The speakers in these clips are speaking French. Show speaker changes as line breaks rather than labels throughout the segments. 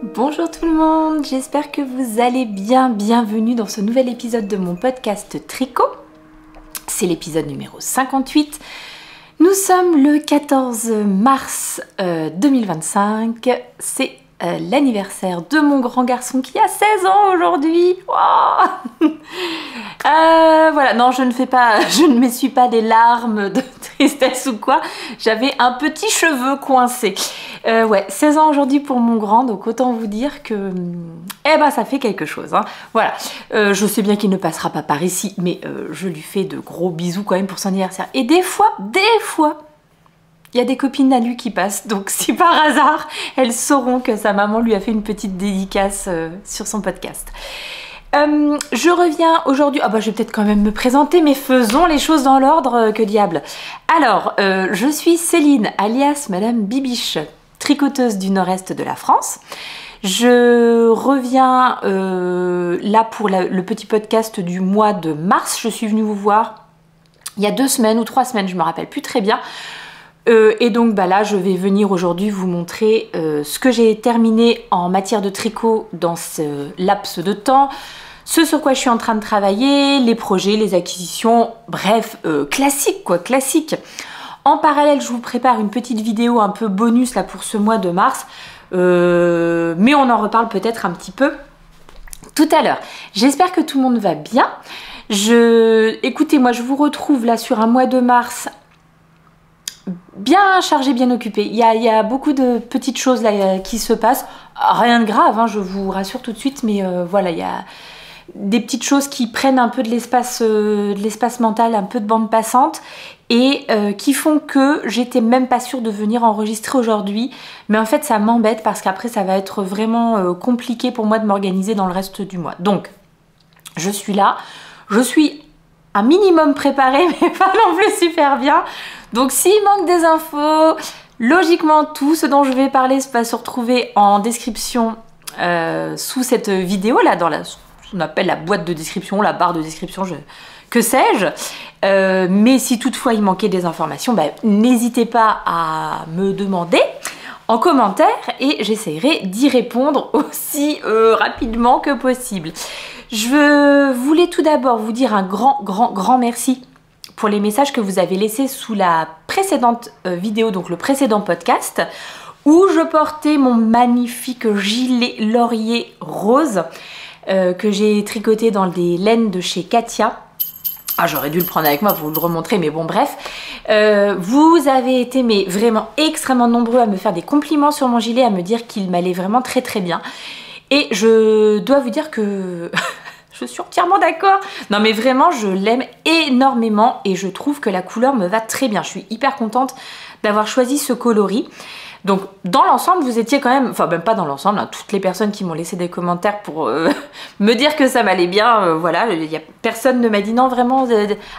Bonjour tout le monde, j'espère que vous allez bien. Bienvenue dans ce nouvel épisode de mon podcast Tricot. C'est l'épisode numéro 58. Nous sommes le 14 mars 2025. C'est l'anniversaire de mon grand garçon qui a 16 ans aujourd'hui. Wow. Voilà, non, je ne m'essuie pas des larmes de tristesse ou quoi. J'avais un petit cheveu coincé. Ouais, 16 ans aujourd'hui pour mon grand, donc autant vous dire que ça fait quelque chose, hein. Voilà, je sais bien qu'il ne passera pas par ici, mais je lui fais de gros bisous quand même pour son anniversaire. Et des fois, il y a des copines à lui qui passent, donc si par hasard, elles sauront que sa maman lui a fait une petite dédicace sur son podcast. Je reviens aujourd'hui, je vais peut-être quand même me présenter, mais faisons les choses dans l'ordre, que diable. Alors, je suis Céline, alias Madame Bibiche, tricoteuse du nord-est de la France. Je reviens là pour le petit podcast du mois de mars. Je suis venue vous voir il y a 2 semaines ou 3 semaines, je me rappelle plus très bien. Et donc là, je vais venir aujourd'hui vous montrer ce que j'ai terminé en matière de tricot dans ce laps de temps, ce sur quoi je suis en train de travailler, les projets, les acquisitions, bref, classique quoi, classique. En parallèle, je vous prépare une petite vidéo un peu bonus là pour ce mois de mars, mais on en reparle peut-être un petit peu tout à l'heure. J'espère que tout le monde va bien. Écoutez, moi je vous retrouve là sur un mois de mars bien chargé, bien occupé. Il y a beaucoup de petites choses là qui se passent. Rien de grave, hein, je vous rassure tout de suite, mais voilà, il y a des petites choses qui prennent un peu de l'espace mental, un peu de bande passante, et qui font que j'étais même pas sûre de venir enregistrer aujourd'hui. Mais en fait, ça m'embête parce qu'après, ça va être vraiment compliqué pour moi de m'organiser dans le reste du mois. Donc, je suis là. Je suis un minimum préparée, mais pas non plus super bien. Donc s'il manque des infos, logiquement tout ce dont je vais parler va se retrouver en description sous cette vidéo là, dans ce qu'on appelle la boîte de description, la barre de description, que sais-je. Mais si toutefois il manquait des informations, n'hésitez pas à me demander en commentaire et j'essaierai d'y répondre aussi rapidement que possible. Je voulais tout d'abord vous dire un grand merci pour les messages que vous avez laissés sous la précédente vidéo, donc le précédent podcast, où je portais mon magnifique gilet laurier rose que j'ai tricoté dans des laines de chez Katia. J'aurais dû le prendre avec moi pour vous le remontrer, mais bon, bref. Vous avez été vraiment extrêmement nombreux à me faire des compliments sur mon gilet, à me dire qu'il m'allait vraiment très très bien. Et je dois vous dire que je suis entièrement d'accord. Non mais vraiment, je l'aime énormément et je trouve que la couleur me va très bien. Je suis hyper contente d'avoir choisi ce coloris. Donc dans l'ensemble, vous étiez quand même, enfin même pas dans l'ensemble, hein, toutes les personnes qui m'ont laissé des commentaires pour me dire que ça m'allait bien, voilà, personne ne m'a dit non vraiment,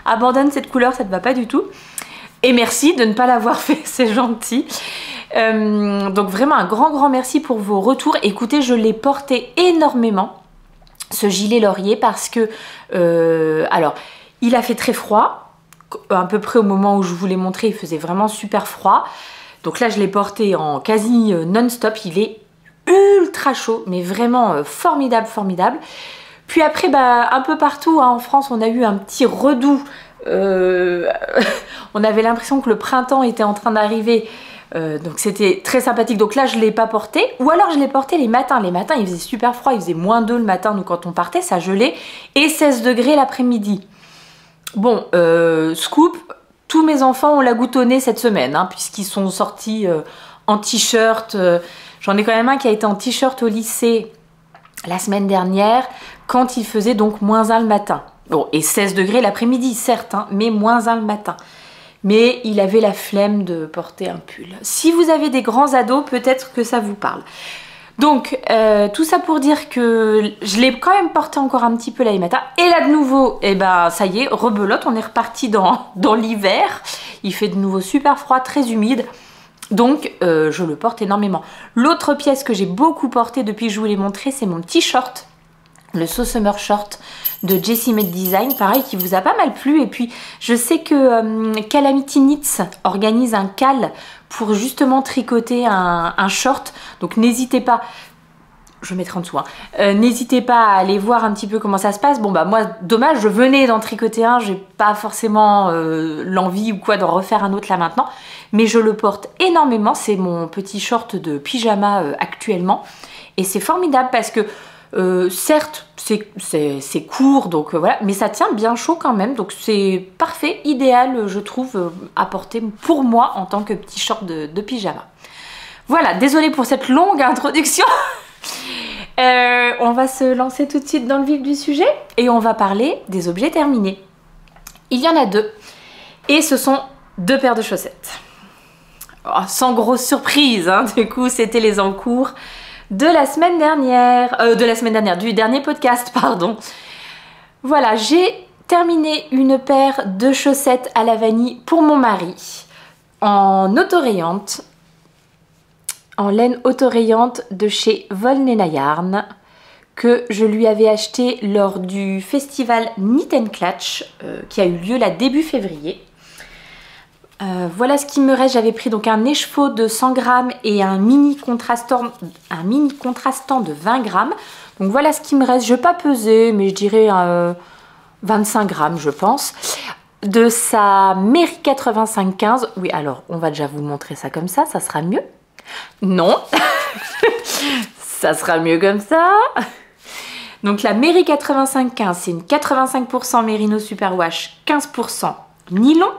abandonne cette couleur, ça te va pas du tout. Et merci de ne pas l'avoir fait, c'est gentil. Donc vraiment un grand merci pour vos retours. Écoutez, je l'ai porté énormément, ce gilet laurier, parce que alors il a fait très froid, à peu près au moment où je vous l'ai montré, il faisait vraiment super froid. Donc là je l'ai porté en quasi non-stop, il est ultra chaud, mais vraiment formidable. Puis après, un peu partout, hein, en France, on a eu un petit redout. On avait l'impression que le printemps était en train d'arriver. Donc c'était très sympathique. Donc là je ne l'ai pas porté, ou alors je l'ai porté les matins. Les matins il faisait super froid, il faisait -2 le matin, nous quand on partait, ça gelait, et 16 degrés l'après-midi. Bon, scoop, tous mes enfants ont la goutonnée cette semaine, hein, puisqu'ils sont sortis en t-shirt. J'en ai quand même un qui a été en t-shirt au lycée la semaine dernière, quand il faisait donc -1 le matin. Bon, et 16 degrés l'après-midi, certes, hein, mais -1 le matin. Mais il avait la flemme de porter un pull. Si vous avez des grands ados, peut-être que ça vous parle. Donc, tout ça pour dire que je l'ai quand même porté encore un petit peu là les matins. Et là de nouveau, ça y est, rebelote, on est reparti dans l'hiver. Il fait de nouveau super froid, très humide. Donc, je le porte énormément. L'autre pièce que j'ai beaucoup portée depuis que je vous l'ai montré, c'est mon petit short. Le So Summer Short de Jessie Made Design, pareil, qui vous a pas mal plu. Et puis je sais que Calamity Knits organise un cal pour justement tricoter un short, donc n'hésitez pas. je mettrai en dessous. Hein. N'hésitez pas à aller voir un petit peu comment ça se passe. Bon bah moi, dommage, je venais d'en tricoter un, j'ai pas forcément l'envie ou quoi d'en refaire un autre là maintenant, mais je le porte énormément. C'est mon petit short de pyjama actuellement, et c'est formidable parce que certes c'est court, donc voilà, mais ça tient bien chaud quand même, donc c'est parfait, idéal je trouve à porter pour moi en tant que petit short de pyjama. Voilà, désolée pour cette longue introduction. On va se lancer tout de suite dans le vif du sujet et on va parler des objets terminés. Il y en a deux et ce sont deux paires de chaussettes. Oh, sans grosse surprise, hein, du coup c'était les encours de la semaine dernière, du dernier podcast, pardon. Voilà, j'ai terminé une paire de chaussettes à la vanille pour mon mari en autorayante. En laine autorayante de chez Volnena Yarn que je lui avais acheté lors du festival Knit & Clutch qui a eu lieu là début février. Voilà ce qui me reste. J'avais pris donc un écheveau de 100 grammes et un mini contrastant de 20 grammes. Donc voilà ce qui me reste. Je vais pas peser, mais je dirais 25 grammes je pense. De sa Mary 8515. Oui, alors on va déjà vous montrer ça comme ça sera mieux. Non, ça sera mieux comme ça. Donc la Mary 8515, c'est une 85% Merino Superwash, 15% nylon.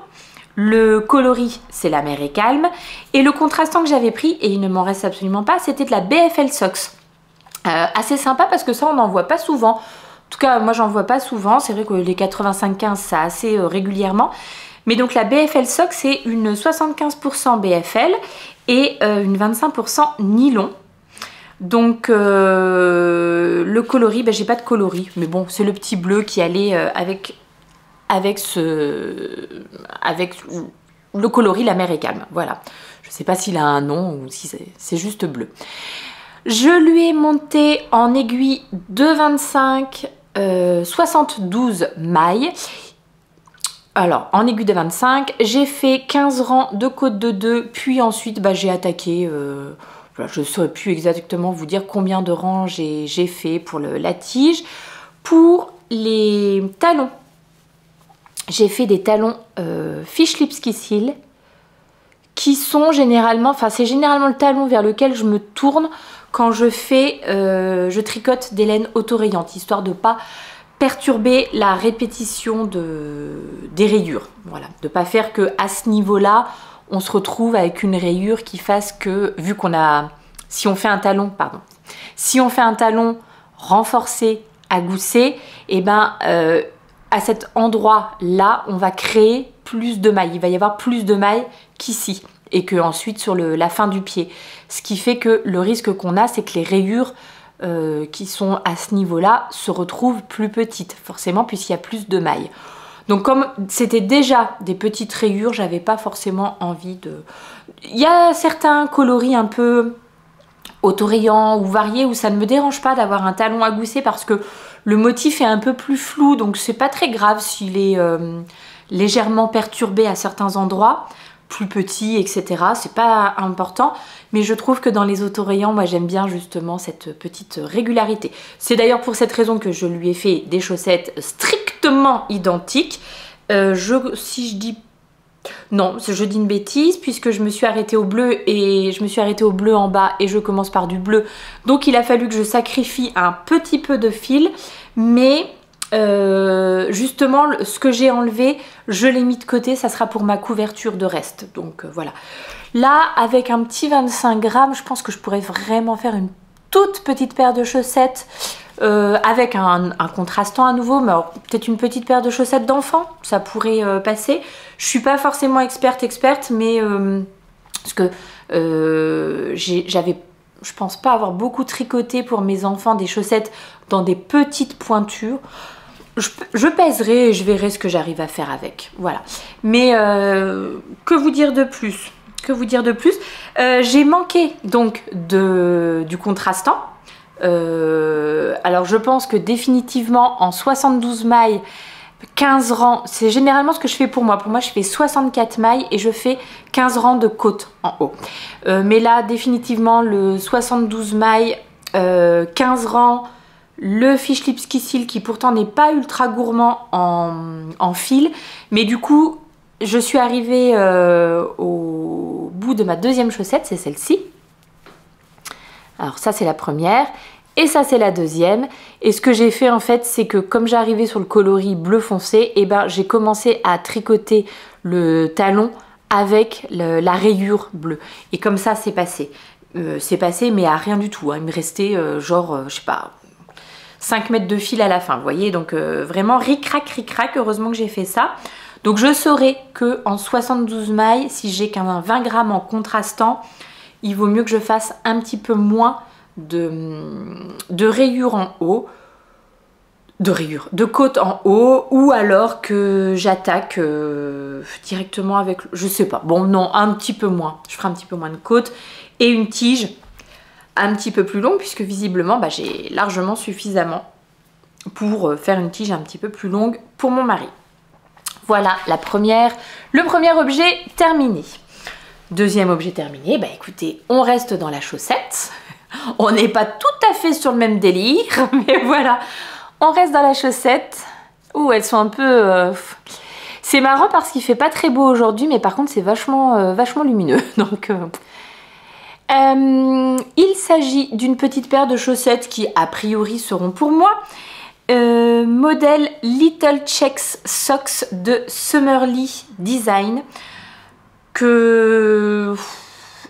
Le coloris, c'est la Mary Calme. Et le contrastant que j'avais pris, et il ne m'en reste absolument pas, c'était de la BFL Sox. Assez sympa parce que ça, on n'en voit pas souvent. En tout cas, moi, j'en vois pas souvent. C'est vrai que les 85-15, ça assez régulièrement. Mais donc la BFL Sox, c'est une 75% BFL et une 25% nylon. Donc le coloris, ben, j'ai pas de coloris, mais bon, c'est le petit bleu qui allait avec le coloris la mer est calme. Voilà, je sais pas s'il a un nom ou si c'est juste bleu. Je lui ai monté en aiguille de 25 72 mailles. Alors, en aiguille de 25, j'ai fait 15 rangs de côte de 2, puis ensuite bah, j'ai attaqué, je ne saurais plus exactement vous dire combien de rangs j'ai fait pour la tige. Pour les talons, j'ai fait des talons Fish Lipski Seal, qui sont généralement, enfin c'est généralement le talon vers lequel je me tourne quand je tricote des laines autorayantes, histoire de pas perturber la répétition des rayures. Voilà, de pas faire que à ce niveau-là, on se retrouve avec une rayure qui fasse que, vu qu'on a, si on fait un talon renforcé, agoussé, et ben à cet endroit-là, on va créer plus de mailles. Il va y avoir plus de mailles qu'ici, et que ensuite sur la fin du pied. Ce qui fait que le risque qu'on a, c'est que les rayures qui sont à ce niveau-là se retrouvent plus petites, forcément, puisqu'il y a plus de mailles. Donc comme c'était déjà des petites rayures, j'avais pas forcément envie de... Il y a certains coloris un peu autorayants ou variés où ça ne me dérange pas d'avoir un talon agoussé parce que le motif est un peu plus flou, donc c'est pas très grave s'il est légèrement perturbé à certains endroits, plus petit, etc. C'est pas important, mais je trouve que dans les autorayants, moi j'aime bien justement cette petite régularité. C'est d'ailleurs pour cette raison que je lui ai fait des chaussettes strictement identiques. Si je dis... Non, je dis une bêtise puisque je me suis arrêtée au bleu et je me suis arrêtée au bleu en bas et je commence par du bleu. Donc il a fallu que je sacrifie un petit peu de fil, mais justement ce que j'ai enlevé, je l'ai mis de côté, ça sera pour ma couverture de reste. Donc voilà. Là, avec un petit 25 grammes, je pense que je pourrais vraiment faire une toute petite paire de chaussettes avec un contrastant à nouveau, mais peut-être une petite paire de chaussettes d'enfant, ça pourrait passer. Je suis pas forcément experte, mais parce que je pense pas avoir beaucoup tricoté pour mes enfants des chaussettes dans des petites pointures. Je pèserai et je verrai ce que j'arrive à faire avec. Voilà. Mais que vous dire de plus? J'ai manqué donc du contrastant. Alors je pense que définitivement en 72 mailles, 15 rangs, c'est généralement ce que je fais pour moi. Pour moi, je fais 64 mailles et je fais 15 rangs de côte en haut. Mais là, définitivement, le 72 mailles, 15 rangs, le Fiche Lipski Seal qui pourtant n'est pas ultra gourmand en fil, mais du coup je suis arrivée au bout de ma deuxième chaussette, c'est celle-ci. Alors ça c'est la première et ça c'est la deuxième, et ce que j'ai fait en fait c'est que comme j'arrivais sur le coloris bleu foncé, et ben j'ai commencé à tricoter le talon avec la rayure bleue, et comme ça c'est passé. C'est passé mais à rien du tout, hein. Il me restait genre je sais pas 5 mètres de fil à la fin, vous voyez, donc vraiment ric-rac, heureusement que j'ai fait ça. Donc je saurais que en 72 mailles, si j'ai qu'un 20 grammes en contrastant, il vaut mieux que je fasse un petit peu moins de rayures en haut, de côte en haut, ou alors que j'attaque directement avec, je sais pas, bon non, un petit peu moins, je ferai un petit peu moins de côte, et une tige un petit peu plus longue, puisque visiblement bah, j'ai largement suffisamment pour faire une tige un petit peu plus longue pour mon mari. Voilà le premier objet terminé. Deuxième objet terminé, bah écoutez, on reste dans la chaussette. On n'est pas tout à fait sur le même délire, mais voilà, on reste dans la chaussette. Ouh, elles sont un peu... C'est marrant parce qu'il fait pas très beau aujourd'hui, mais par contre c'est vachement lumineux. Donc, il s'agit d'une petite paire de chaussettes qui a priori seront pour moi. Modèle Little Checks Socks de Summerly Design.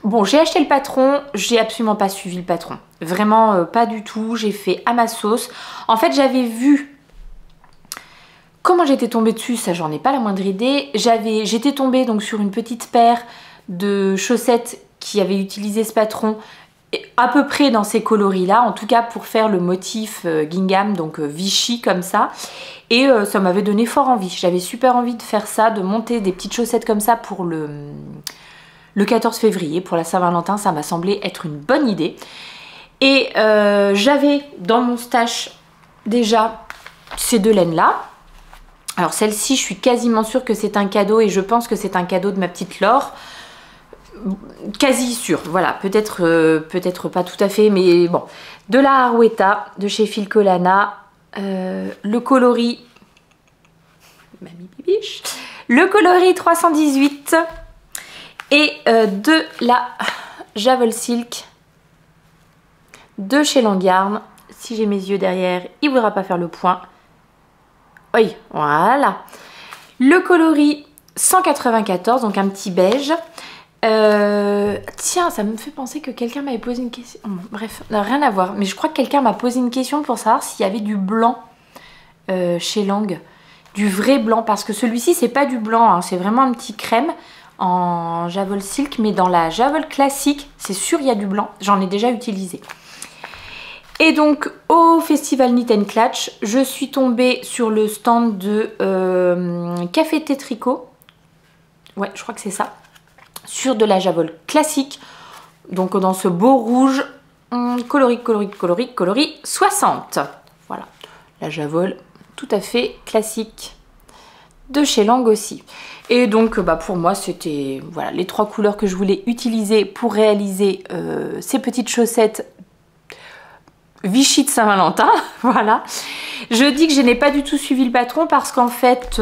Bon, j'ai acheté le patron, j'ai absolument pas suivi le patron. Vraiment pas du tout, j'ai fait à ma sauce. En fait, j'avais vu... Comment j'étais tombée dessus, ça j'en ai pas la moindre idée. J'étais tombée donc sur une petite paire de chaussettes qui avait utilisé ce patron à peu près dans ces coloris là, en tout cas pour faire le motif gingham, donc Vichy comme ça, et ça m'avait donné fort envie. J'avais super envie de faire ça, de monter des petites chaussettes comme ça pour le 14 février, pour la Saint-Valentin. Ça m'a semblé être une bonne idée, et j'avais dans mon stash déjà ces deux laines là. Alors celle-ci, je suis quasiment sûre que c'est un cadeau, et je pense que c'est un cadeau de ma petite Laure. Quasi sûr, voilà, peut-être pas tout à fait, mais bon. De la Arwetta de chez Filcolana, le coloris, Mamie Bibiche, le coloris 318, et de la Javel Silk de chez Langarn. Si j'ai mes yeux derrière, il ne voudra pas faire le point. Oui, voilà. Le coloris 194, donc un petit beige. Tiens, ça me fait penser que quelqu'un m'avait posé une question. Bref, rien à voir. Mais je crois que quelqu'un m'a posé une question pour savoir s'il y avait du blanc chez Lang. Du vrai blanc. Parce que celui-ci, c'est pas du blanc, hein, c'est vraiment un petit crème en Javel Silk. Mais dans la Javel classique, c'est sûr, il y a du blanc. J'en ai déjà utilisé. Et donc, au Festival Knit and Clutch, je suis tombée sur le stand de Café Thé Tricot. Ouais, je crois que c'est ça. Sur de la Javel classique, donc dans ce beau rouge, coloris 60. Voilà, la Javel tout à fait classique de chez Lang aussi. Et donc bah, pour moi c'était voilà, les trois couleurs que je voulais utiliser pour réaliser ces petites chaussettes Vichy de Saint-Valentin. Voilà, je dis que je n'ai pas du tout suivi le patron parce qu'en fait...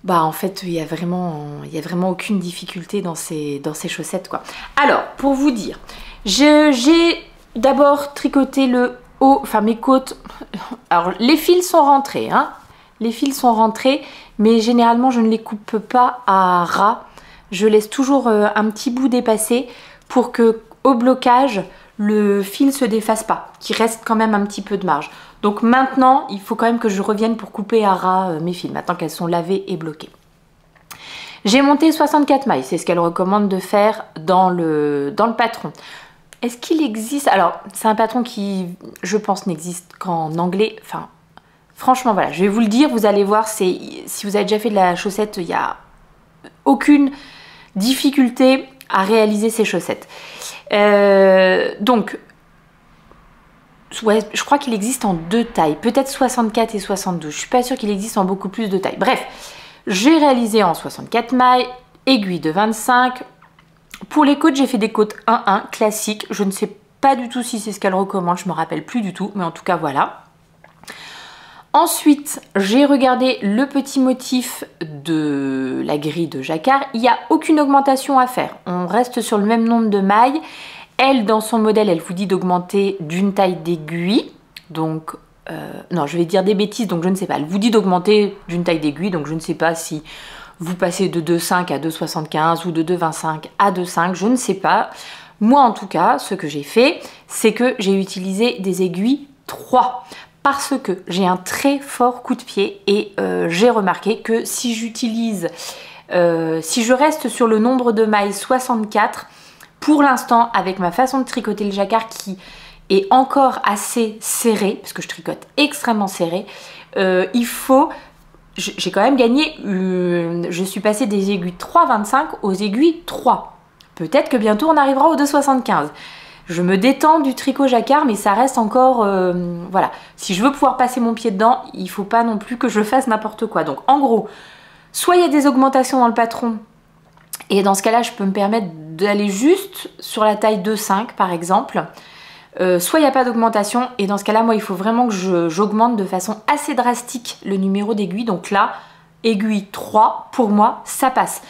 Bah en fait il y a vraiment aucune difficulté dans ces chaussettes quoi. Alors pour vous dire, j'ai d'abord tricoté le haut, enfin mes côtes. Alors les fils sont rentrés, hein. Les fils sont rentrés, mais généralement je ne les coupe pas à ras. Je laisse toujours un petit bout dépassé pour que au blocage le fil se défasse pas, qu'il reste quand même un petit peu de marge. Donc maintenant, il faut quand même que je revienne pour couper à ras mes fils, maintenant qu'elles sont lavées et bloquées. J'ai monté 64 mailles, c'est ce qu'elle recommande de faire dans le patron. Est-ce qu'il existe... Alors, c'est un patron qui, je pense, n'existe qu'en anglais. Enfin, franchement, voilà, je vais vous le dire, vous allez voir, si vous avez déjà fait de la chaussette, il n'y a aucune difficulté à réaliser ces chaussettes. Donc... Ouais, je crois qu'il existe en deux tailles, peut-être 64 et 72. Je suis pas sûre qu'il existe en beaucoup plus de tailles. Bref, j'ai réalisé en 64 mailles, aiguille de 25. Pour les côtes, j'ai fait des côtes 1-1 classiques. Je ne sais pas du tout si c'est ce qu'elle recommande, je me rappelle plus du tout, mais en tout cas voilà. Ensuite, j'ai regardé le petit motif de la grille de jacquard. Il n'y a aucune augmentation à faire. On reste sur le même nombre de mailles. Elle, dans son modèle, elle vous dit d'augmenter d'une taille d'aiguille. Donc, non, je vais dire des bêtises, donc je ne sais pas. Elle vous dit d'augmenter d'une taille d'aiguille, donc je ne sais pas si vous passez de 2,5 à 2,75 ou de 2,25 à 2,5, je ne sais pas. Moi, en tout cas, ce que j'ai fait, c'est que j'ai utilisé des aiguilles 3. Parce que j'ai un très fort coup de pied et j'ai remarqué que si j'utilise, si je reste sur le nombre de mailles 64, pour l'instant avec ma façon de tricoter le jacquard qui est encore assez serré, parce que je tricote extrêmement serré, il faut, j'ai quand même gagné, je suis passée des aiguilles 3,25 aux aiguilles 3. Peut-être que bientôt on arrivera aux 2,75. Je me détends du tricot jacquard, mais ça reste encore... voilà, si je veux pouvoir passer mon pied dedans, il ne faut pas non plus que je fasse n'importe quoi. Donc en gros, soit il y a des augmentations dans le patron, et dans ce cas-là, je peux me permettre d'aller juste sur la taille 2,5 par exemple. Soit il n'y a pas d'augmentation, et dans ce cas-là, moi, il faut vraiment que j'augmente de façon assez drastique le numéro d'aiguille. Donc là, aiguille 3, pour moi, ça passe.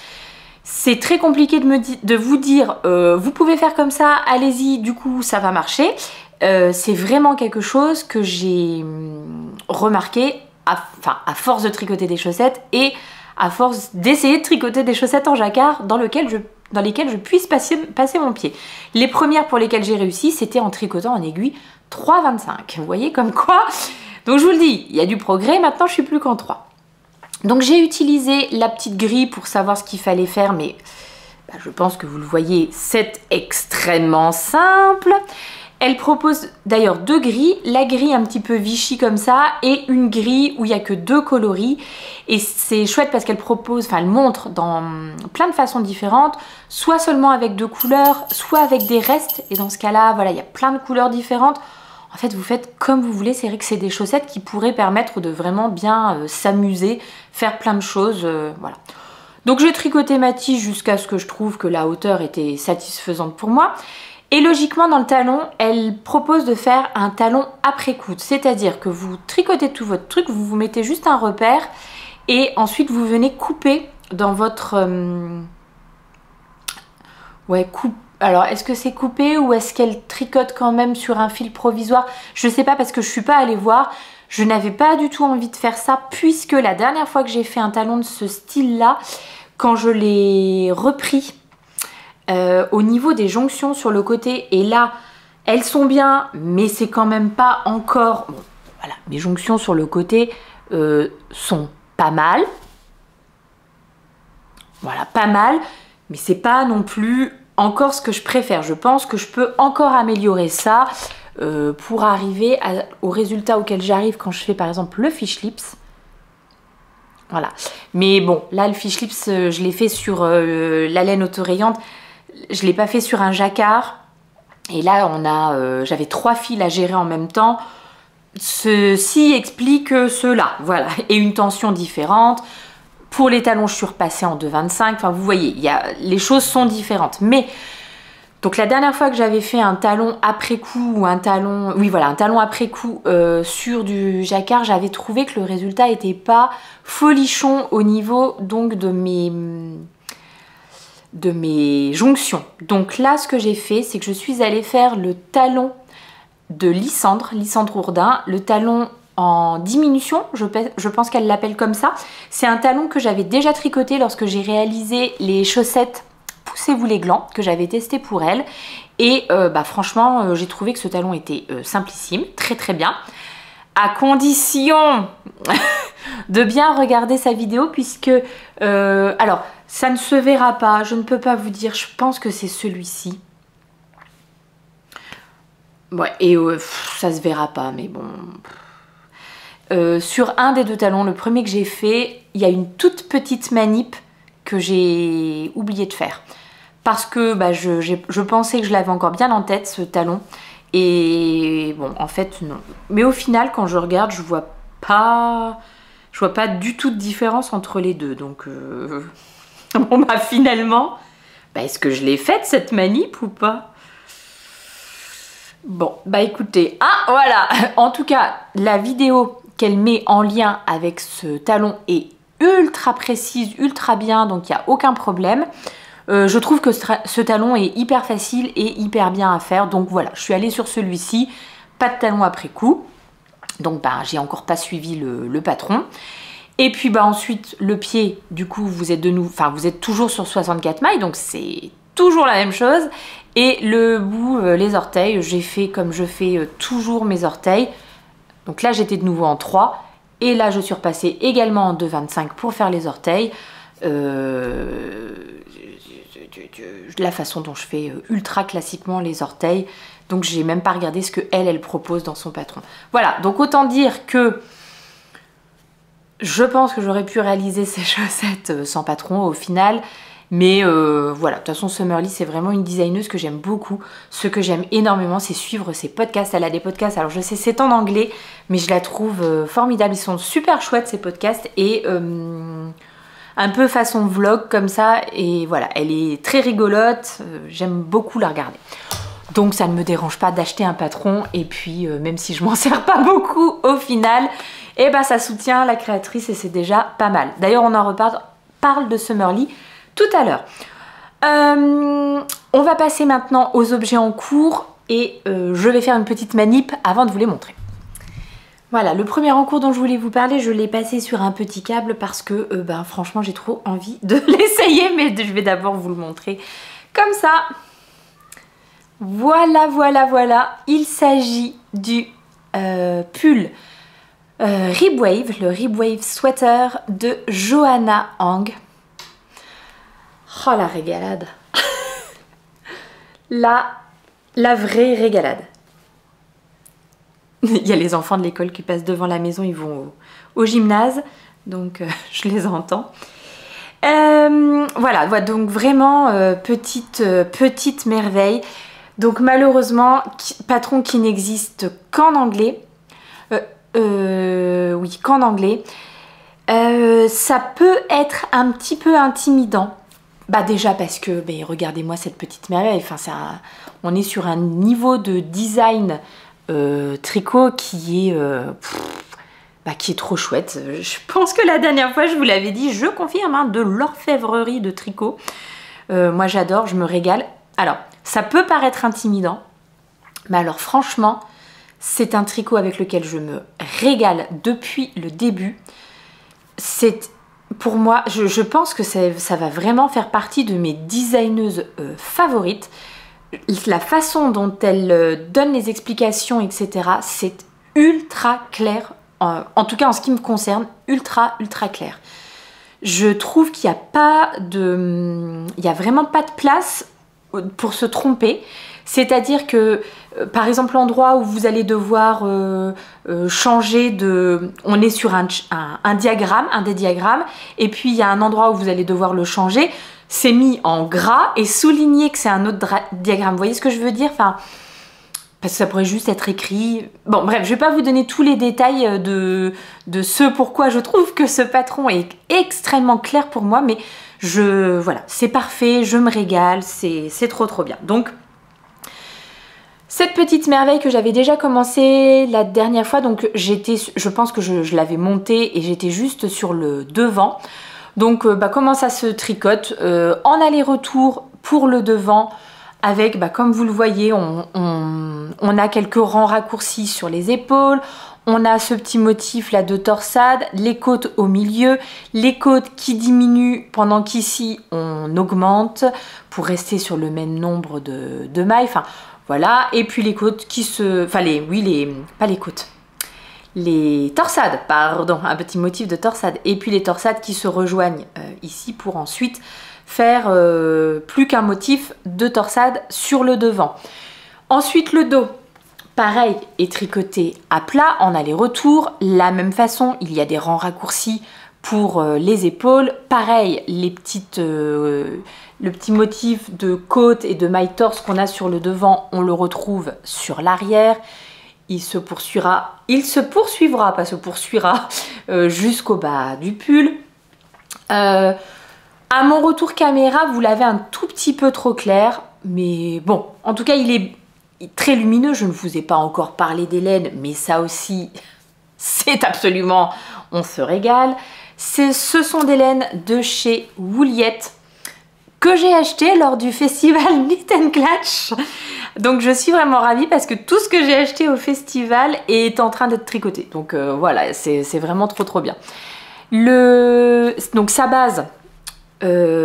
C'est très compliqué de vous dire vous pouvez faire comme ça, allez-y, du coup ça va marcher. C'est vraiment quelque chose que j'ai remarqué à force de tricoter des chaussettes et à force d'essayer de tricoter des chaussettes en jacquard dans lesquelles je puisse passer mon pied. Les premières pour lesquelles j'ai réussi, c'était en tricotant en aiguille 3,25. Vous voyez comme quoi. Donc je vous le dis, il y a du progrès, maintenant je suis plus qu'en 3. Donc j'ai utilisé la petite grille pour savoir ce qu'il fallait faire, mais je pense que vous le voyez, c'est extrêmement simple. Elle propose d'ailleurs 2 grilles, la grille un petit peu Vichy comme ça, et une grille où il n'y a que 2 coloris. Et c'est chouette parce qu'elle propose, enfin elle montre dans plein de façons différentes, soit seulement avec 2 couleurs, soit avec des restes. Et dans ce cas-là, voilà, il y a plein de couleurs différentes. En fait, vous faites comme vous voulez, c'est vrai que c'est des chaussettes qui pourraient permettre de vraiment bien s'amuser, faire plein de choses, voilà. Donc j'ai tricoté ma tige jusqu'à ce que je trouve que la hauteur était satisfaisante pour moi. Et logiquement, dans le talon, elle propose de faire un talon après coude. C'est-à-dire que vous tricotez tout votre truc, vous vous mettez juste un repère et ensuite vous venez couper dans votre... ouais, coupe. Alors, est-ce que c'est coupé ou est-ce qu'elle tricote quand même sur un fil provisoire? Je ne sais pas parce que je ne suis pas allée voir. Je n'avais pas du tout envie de faire ça puisque la dernière fois que j'ai fait un talon de ce style-là, quand je l'ai repris au niveau des jonctions sur le côté, et là, elles sont bien, mais c'est quand même pas encore... Bon, voilà, mes jonctions sur le côté sont pas mal. Voilà, pas mal, mais c'est pas non plus... encore ce que je préfère. Je pense que je peux encore améliorer ça pour arriver au résultat auquel j'arrive quand je fais par exemple le fish lips. Voilà. Mais bon, là le fish lips, je l'ai fait sur la laine autorayante. Je ne l'ai pas fait sur un jacquard. Et là, j'avais 3 fils à gérer en même temps. Ceci explique cela. Voilà. Et une tension différente. Pour les talons, je suis repassée en 2,25. Enfin, vous voyez, les choses sont différentes. Mais, donc la dernière fois que j'avais fait un talon après coup, ou un talon... Oui, voilà, un talon après coup sur du jacquard, j'avais trouvé que le résultat n'était pas folichon au niveau donc de mes jonctions. Donc là, ce que j'ai fait, c'est que je suis allée faire le talon de Lysandre Ourdin, le talon en diminution, je pense qu'elle l'appelle comme ça. C'est un talon que j'avais déjà tricoté lorsque j'ai réalisé les chaussettes Poussez-vous les glands, que j'avais testé pour elle. Et franchement, j'ai trouvé que ce talon était simplissime, très très bien. À condition de bien regarder sa vidéo puisque... alors, ça ne se verra pas, je ne peux pas vous dire, je pense que c'est celui-ci. Ouais, et ça se verra pas, mais bon... sur un des 2 talons, le premier que j'ai fait, il y a une toute petite manip que j'ai oublié de faire. Parce que je pensais que je l'avais encore bien en tête, ce talon. Et bon, en fait, non. Mais au final, quand je regarde, je vois pas du tout de différence entre les deux. Donc, bon, finalement, est-ce que je l'ai faite, cette manip, ou pas? Bon, bah écoutez, ah voilà, en tout cas, la vidéo qu'elle met en lien avec ce talon est ultra précise, ultra bien, donc il n'y a aucun problème. Je trouve que ce talon est hyper facile et hyper bien à faire, donc voilà, je suis allée sur celui-ci, pas de talon après coup, donc bah j'ai encore pas suivi le patron. Et puis bah ensuite le pied, du coup vous êtes toujours sur 64 mailles, donc c'est toujours la même chose. Et le bout, les orteils, j'ai fait comme je fais toujours mes orteils. Donc là j'étais de nouveau en 3 et là je suis repassée également en 2,25 pour faire les orteils. La façon dont je fais ultra classiquement les orteils, donc j'ai même pas regardé ce que elle propose dans son patron. Voilà, donc autant dire que je pense que j'aurais pu réaliser ces chaussettes sans patron au final. Mais voilà, de toute façon Summerly c'est vraiment une designeuse que j'aime beaucoup. Ce que j'aime énormément c'est suivre ses podcasts. Elle a des podcasts, alors je sais c'est en anglais, mais je la trouve formidable. Ils sont super chouettes ces podcasts et un peu façon vlog comme ça. Et voilà, elle est très rigolote, j'aime beaucoup la regarder. Donc ça ne me dérange pas d'acheter un patron et puis même si je m'en sers pas beaucoup au final, et bah ça soutient la créatrice et c'est déjà pas mal. D'ailleurs on en reparle de Summerly tout à l'heure. On va passer maintenant aux objets en cours et je vais faire une petite manip avant de vous les montrer. Voilà, le premier en cours dont je voulais vous parler, je l'ai passé sur un petit câble parce que franchement j'ai trop envie de l'essayer, mais je vais d'abord vous le montrer comme ça. Voilà, voilà, voilà, il s'agit du pull Ribwave, le Ribwave Sweater de Johanna Hang. Oh la régalade. la vraie régalade. Il y a les enfants de l'école qui passent devant la maison, ils vont au gymnase, donc je les entends. Voilà, donc vraiment petite merveille. Donc malheureusement, patron qui n'existe qu'en anglais. Oui, qu'en anglais. Ça peut être un petit peu intimidant. Bah déjà parce que, regardez-moi cette petite merveille, enfin, on est sur un niveau de design tricot qui est trop chouette. Je pense que la dernière fois je vous l'avais dit, je confirme, hein, de l'orfèvrerie de tricot. Moi j'adore, je me régale. Alors, ça peut paraître intimidant, mais alors franchement, c'est un tricot avec lequel je me régale depuis le début. C'est... Pour moi, je pense que ça va vraiment faire partie de mes designeuses favorites. La façon dont elle donne les explications, etc., c'est ultra clair. En tout cas, en ce qui me concerne, ultra clair. Je trouve qu'il n'y a pas de... Il n'y a vraiment pas de place pour se tromper. C'est-à-dire que, par exemple, l'endroit où vous allez devoir changer de... On est sur un diagramme, un des diagrammes, et puis il y a un endroit où vous allez devoir le changer, c'est mis en gras et souligné que c'est un autre diagramme. Vous voyez ce que je veux dire? Enfin, parce que ça pourrait juste être écrit... Bon, bref, je ne vais pas vous donner tous les détails de ce pourquoi je trouve que ce patron est extrêmement clair pour moi, mais voilà, c'est parfait, je me régale, c'est trop bien. Donc, cette petite merveille que j'avais déjà commencé la dernière fois, donc je pense que je l'avais montée et j'étais juste sur le devant. Donc comment ça se tricote en aller-retour pour le devant avec, comme vous le voyez, on a quelques rangs raccourcis sur les épaules, on a ce petit motif là de torsade, les côtes au milieu, les côtes qui diminuent pendant qu'ici on augmente pour rester sur le même nombre de mailles. Enfin, voilà, et puis les côtes qui se... Enfin, pas les côtes. Les torsades, pardon, un petit motif de torsade. Et puis les torsades qui se rejoignent ici pour ensuite faire plus qu'un motif de torsade sur le devant. Ensuite, le dos, pareil, est tricoté à plat en aller-retour. La même façon, il y a des rangs raccourcis pour les épaules. Pareil, le petit motif de côte et de maille torse qu'on a sur le devant, on le retrouve sur l'arrière. Il se poursuivra jusqu'au bas du pull. À mon retour caméra, vous l'avez un tout petit peu trop clair, mais bon, en tout cas, il très lumineux. Je ne vous ai pas encore parlé des laines, mais ça aussi, c'est absolument, on se régale. Ce sont des laines de chez Woolyette que j'ai acheté lors du festival Knit and Clutch. Donc je suis vraiment ravie parce que tout ce que j'ai acheté au festival est en train d'être tricoté. Donc voilà, c'est vraiment trop bien. Donc sa base,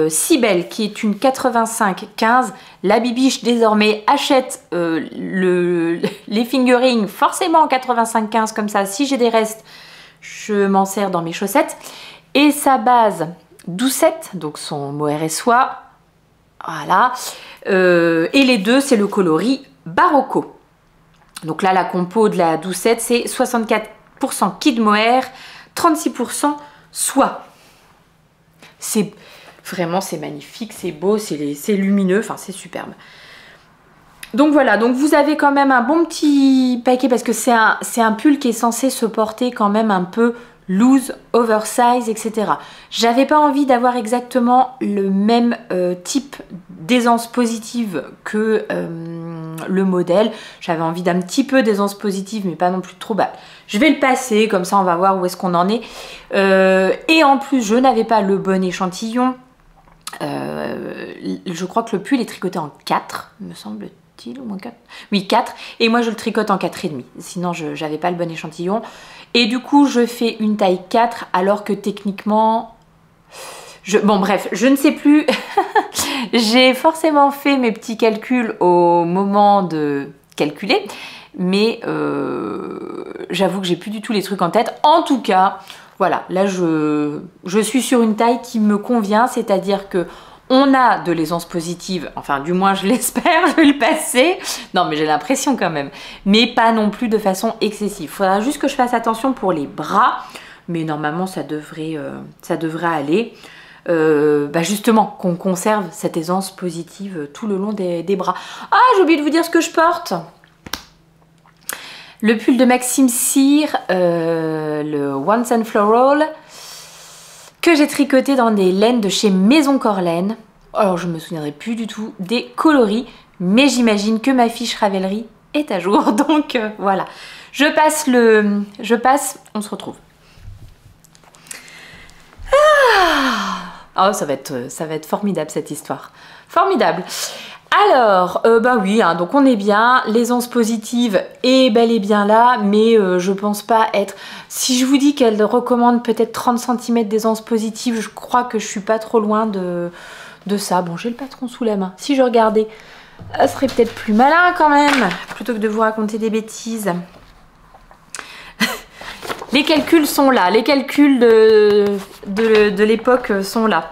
Cybelle, qui est une 85-15. La bibiche désormais achète les fingerings forcément en 85-15 comme ça. Si j'ai des restes, je m'en sers dans mes chaussettes. Et sa base Doucette, donc son mohair soie. Voilà. Et les deux, c'est le coloris Barocco. Donc là, la compo de la Doucette, c'est 64% kid mohair, 36% soie. C'est vraiment, c'est magnifique, c'est beau, c'est lumineux, enfin c'est superbe. Donc voilà, donc vous avez quand même un bon petit paquet parce que c'est un pull qui est censé se porter quand même un peu loose, oversize, etc. J'avais pas envie d'avoir exactement le même type d'aisance positive que le modèle. J'avais envie d'un petit peu d'aisance positive, mais pas non plus trop. Bah, je vais le passer, comme ça on va voir où est-ce qu'on en est. Et en plus, je n'avais pas le bon échantillon. Je crois que le pull est tricoté en 4, me semble-t-il, au moins 4. Oui, 4. Et moi, je le tricote en 4,5. Sinon, je n'avais pas le bon échantillon. Et du coup, je fais une taille 4, alors que techniquement... Bon, bref, je ne sais plus. J'ai forcément fait mes petits calculs au moment de calculer. Mais j'avoue que j'ai plus du tout les trucs en tête. En tout cas... Voilà, là je suis sur une taille qui me convient, c'est-à-dire que on a de l'aisance positive, enfin du moins je l'espère, je vais le passer. Non mais j'ai l'impression quand même, mais pas non plus de façon excessive. Il faudra juste que je fasse attention pour les bras, mais normalement ça devrait aller. Justement, qu'on conserve cette aisance positive tout le long des bras. Ah, j'ai oublié de vous dire ce que je porte. Le pull de Maxime Cyr, le Once and Floral, que j'ai tricoté dans des laines de chez Maison Corlaine. Alors je me souviendrai plus du tout des coloris, mais j'imagine que ma fiche Ravelry est à jour, donc voilà. Je passe, on se retrouve. Oh, ça va être formidable cette histoire. Formidable. Alors, bah oui, hein, donc on est bien, l'aisance positive est bel et bien là, mais je pense pas être... Si je vous dis qu'elle recommande peut-être 30 cm d'aisance positive, je crois que je suis pas trop loin de ça. Bon, j'ai le patron sous la main. Si je regardais, ça serait peut-être plus malin quand même, plutôt que de vous raconter des bêtises. Les calculs sont là, les calculs de l'époque sont là.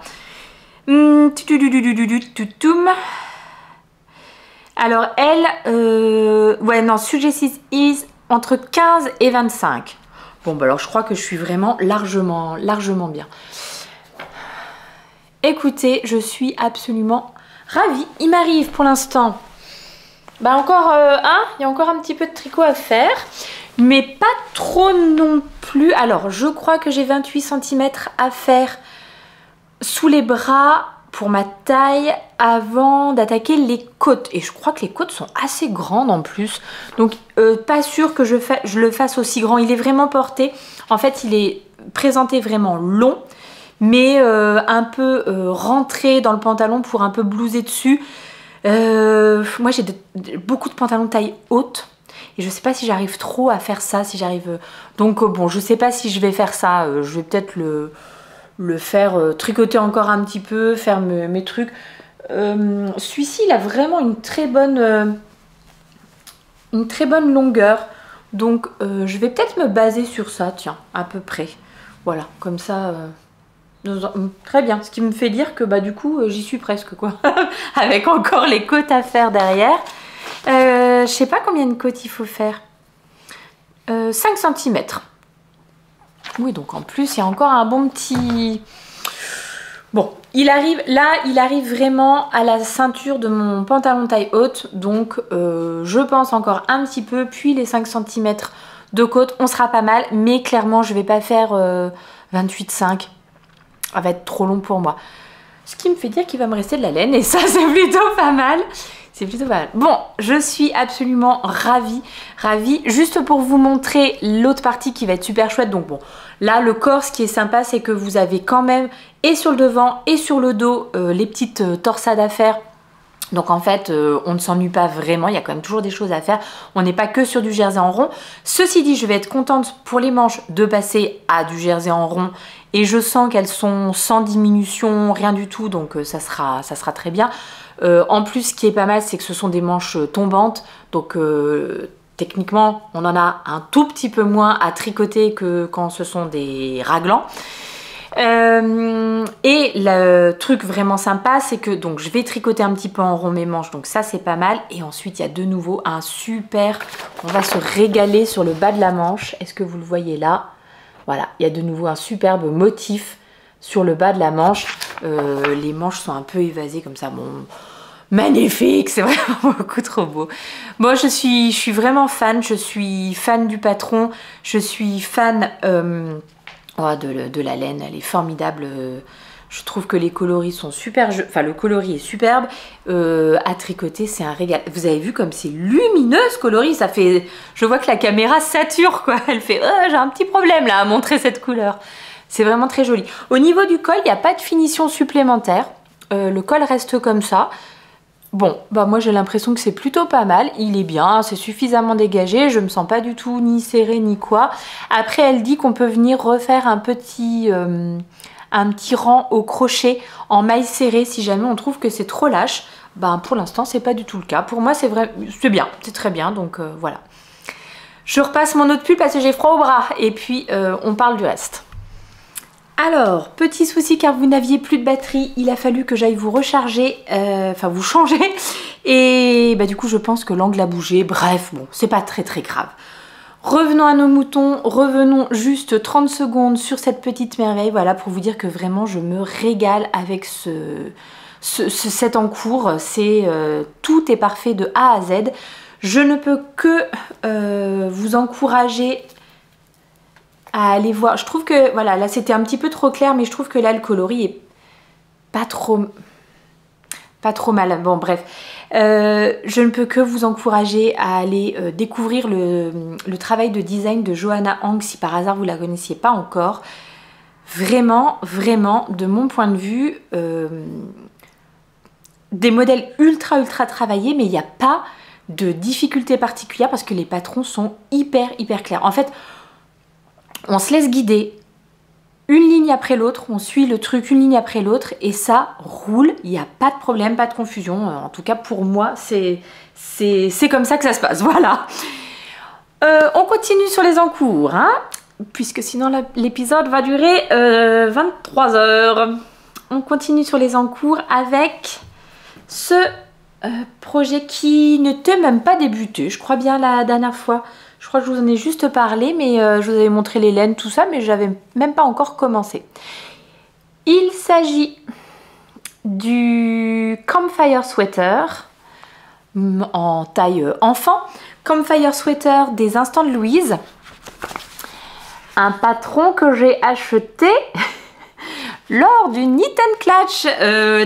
Alors elle, ouais non, suggested is entre 15 et 25. Bon bah alors je crois que je suis vraiment largement bien. Écoutez, je suis absolument ravie. Il m'arrive pour l'instant, bah encore il y a encore un petit peu de tricot à faire, mais pas trop non plus. Alors je crois que j'ai 28 cm à faire sous les bras pour ma taille avant d'attaquer les côtes. Et je crois que les côtes sont assez grandes en plus. Donc pas sûr que je le fasse aussi grand. Il est vraiment porté. En fait, il est présenté vraiment long, mais un peu rentré dans le pantalon pour un peu blouser dessus. Moi, j'ai beaucoup de pantalons taille haute. Et je sais pas si j'arrive trop à faire ça. Si j'arrive... Donc bon, je sais pas si je vais faire ça. Je vais peut-être le faire tricoter encore un petit peu, faire mes trucs. Celui-ci, il a vraiment une très bonne longueur. Donc, je vais peut-être me baser sur ça, tiens, à peu près. Voilà, comme ça, très bien. Ce qui me fait dire que, bah, du coup, j'y suis presque, quoi. Avec encore les côtes à faire derrière. Je sais pas combien de côtes il faut faire. 5 cm. Oui, donc en plus, il y a encore un bon petit... Bon, il arrive vraiment à la ceinture de mon pantalon taille haute. Donc, je pense encore un petit peu. Puis les 5 cm de côte, on sera pas mal. Mais clairement, je vais pas faire 28,5. Ça va être trop long pour moi. Ce qui me fait dire qu'il va me rester de la laine. Et ça, c'est plutôt pas mal. C'est plutôt pas mal. Bon, je suis absolument ravie, ravie. Juste pour vous montrer l'autre partie qui va être super chouette. Donc bon, là le corps, ce qui est sympa, c'est que vous avez quand même et sur le devant et sur le dos les petites torsades à faire. Donc en fait, on ne s'ennuie pas vraiment, il y a quand même toujours des choses à faire. On n'est pas que sur du jersey en rond. Ceci dit, je vais être contente pour les manches de passer à du jersey en rond. Et je sens qu'elles sont sans diminution, rien du tout, donc ça sera très bien. En plus, ce qui est pas mal, c'est que ce sont des manches tombantes. Donc techniquement, on en a un tout petit peu moins à tricoter que quand ce sont des raglans. Et le truc vraiment sympa, c'est que donc je vais tricoter un petit peu en rond mes manches, donc ça c'est pas mal. Et ensuite il y a de nouveau un super, on va se régaler sur le bas de la manche. Est-ce que vous le voyez là? Voilà, il y a de nouveau un superbe motif sur le bas de la manche. Les manches sont un peu évasées comme ça, bon, magnifique, c'est vraiment beaucoup trop beau. Moi je suis vraiment fan, je suis fan du patron, je suis fan de la laine, elle est formidable. Je trouve que les coloris sont super, enfin le coloris est superbe. À tricoter, c'est un régal. Vous avez vu comme c'est lumineux ce coloris, ça fait... Je vois que la caméra sature quoi, elle fait j'ai un petit problème là à montrer cette couleur. C'est vraiment très joli. Au niveau du col, il n'y a pas de finition supplémentaire. Le col reste comme ça. Bon, bah moi j'ai l'impression que c'est plutôt pas mal, il est bien, c'est suffisamment dégagé, je me sens pas du tout ni serré ni quoi. Après elle dit qu'on peut venir refaire un petit rang au crochet en maille serrée si jamais on trouve que c'est trop lâche. Ben pour l'instant c'est pas du tout le cas, pour moi c'est vrai, c'est bien, c'est très bien, donc voilà. Je repasse mon autre pull parce que j'ai froid au bras et puis on parle du reste. Alors, petit souci car vous n'aviez plus de batterie, il a fallu que j'aille vous recharger, enfin vous changer. Et bah, du coup je pense que l'angle a bougé, bref, bon, c'est pas très grave. Revenons à nos moutons, revenons juste 30 secondes sur cette petite merveille, voilà, pour vous dire que vraiment je me régale avec cet encours. Tout est parfait de A à Z. Je ne peux que vous encourager à aller voir. Je trouve que, voilà, là c'était un petit peu trop clair, mais je trouve que là le coloris est pas trop mal. Bon bref, je ne peux que vous encourager à aller découvrir le travail de design de Johanna Hang si par hasard vous la connaissiez pas encore. Vraiment, vraiment, de mon point de vue, des modèles ultra travaillés, mais il n'y a pas de difficulté particulière parce que les patrons sont hyper clairs. En fait, on se laisse guider une ligne après l'autre, on suit le truc une ligne après l'autre et ça roule, il n'y a pas de problème, pas de confusion. En tout cas pour moi, c'est comme ça que ça se passe, voilà. On continue sur les encours, hein, puisque sinon l'épisode va durer 23 heures. On continue sur les encours avec ce projet qui n'était même pas débuté, je crois bien la dernière fois. Je crois que je vous en ai juste parlé, mais je vous avais montré les laines, tout ça, mais j'avais même pas encore commencé. Il s'agit du Campfire Sweater en taille enfant. Campfire Sweater des Instants de Louise. Un patron que j'ai acheté lors du Knit and Clutch.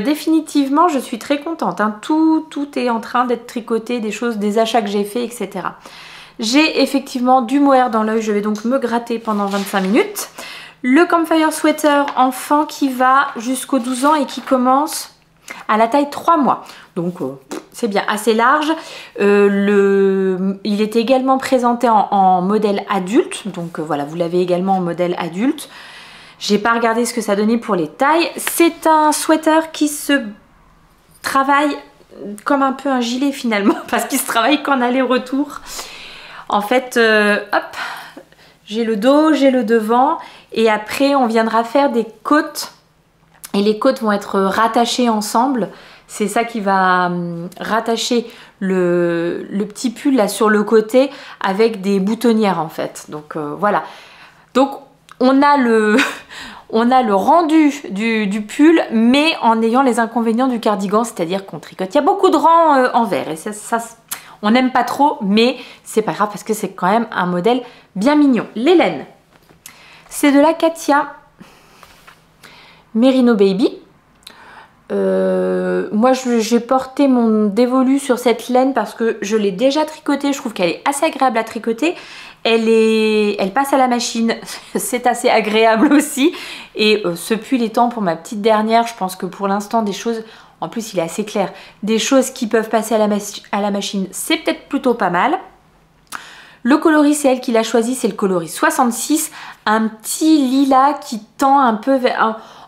Définitivement, je suis très contente. Hein. Tout est en train d'être tricoté, des achats que j'ai fait, etc. J'ai effectivement du mohair dans l'œil, je vais donc me gratter pendant 25 minutes. Le Campfire Sweater enfant qui va jusqu'aux 12 ans et qui commence à la taille 3 mois. Donc c'est bien, assez large. Il est également présenté en modèle adulte. Donc voilà, vous l'avez également en modèle adulte. J'ai pas regardé ce que ça donnait pour les tailles. C'est un sweater qui se travaille comme un peu un gilet finalement, parce qu'il se travaille qu'en aller-retour. En fait, hop, j'ai le dos, j'ai le devant et après on viendra faire des côtes et les côtes vont être rattachées ensemble. C'est ça qui va rattacher le petit pull là sur le côté avec des boutonnières en fait. Donc voilà. Donc on a le rendu du pull mais en ayant les inconvénients du cardigan, c'est-à-dire qu'on tricote. Il y a beaucoup de rangs en vert et ça on n'aime pas trop, mais c'est pas grave parce que c'est quand même un modèle bien mignon. Les laines, c'est de la Katia Merino Baby. Moi j'ai porté mon dévolu sur cette laine parce que je l'ai déjà tricotée, je trouve qu'elle est assez agréable à tricoter. Elle passe à la machine, c'est assez agréable aussi. Et ce pull étant pour ma petite dernière, je pense que pour l'instant des choses, en plus il est assez clair, des choses qui peuvent passer à la machine, c'est peut-être plutôt pas mal. Le coloris, c'est elle qui l'a choisi, c'est le coloris 66, un petit lilas qui tend un peu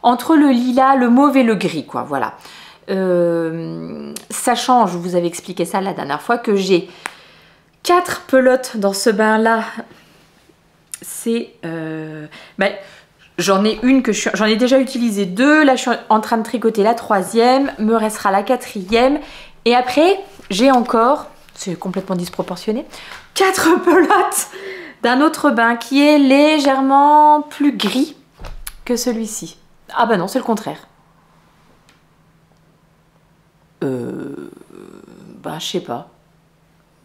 entre le lilas, le mauve et le gris, quoi, voilà. Sachant, je vous avais expliqué ça la dernière fois, que j'ai 4 pelotes dans ce bain-là. C'est... j'en ai une que j'en ai déjà utilisé 2, là je suis en train de tricoter la 3e, me restera la 4e, et après, j'ai encore... c'est complètement disproportionné, 4 pelotes d'un autre bain qui est légèrement plus gris que celui-ci. Ah bah non, c'est le contraire. Bah je sais pas.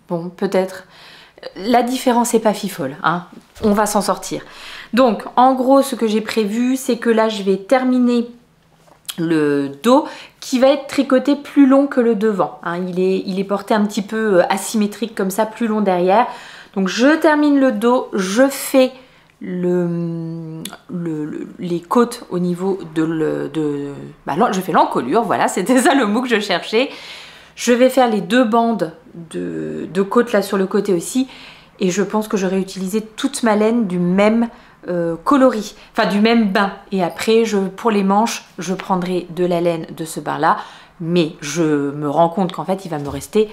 Bon, peut-être. La différence n'est pas fifole, hein. On va s'en sortir. Donc, en gros, ce que j'ai prévu, c'est que là, je vais terminer le dos qui va être tricoté plus long que le devant, hein. Il est porté un petit peu asymétrique comme ça, plus long derrière. Donc je termine le dos, je fais les côtes au niveau je fais l'encolure, voilà, c'était ça le mot que je cherchais. Je vais faire les 2 bandes de côtes là sur le côté aussi, et je pense que j'aurai utilisé toute ma laine du même coloris, enfin du même bain. Et après, pour les manches, je prendrai de la laine de ce bain là, mais je me rends compte qu'en fait il va me rester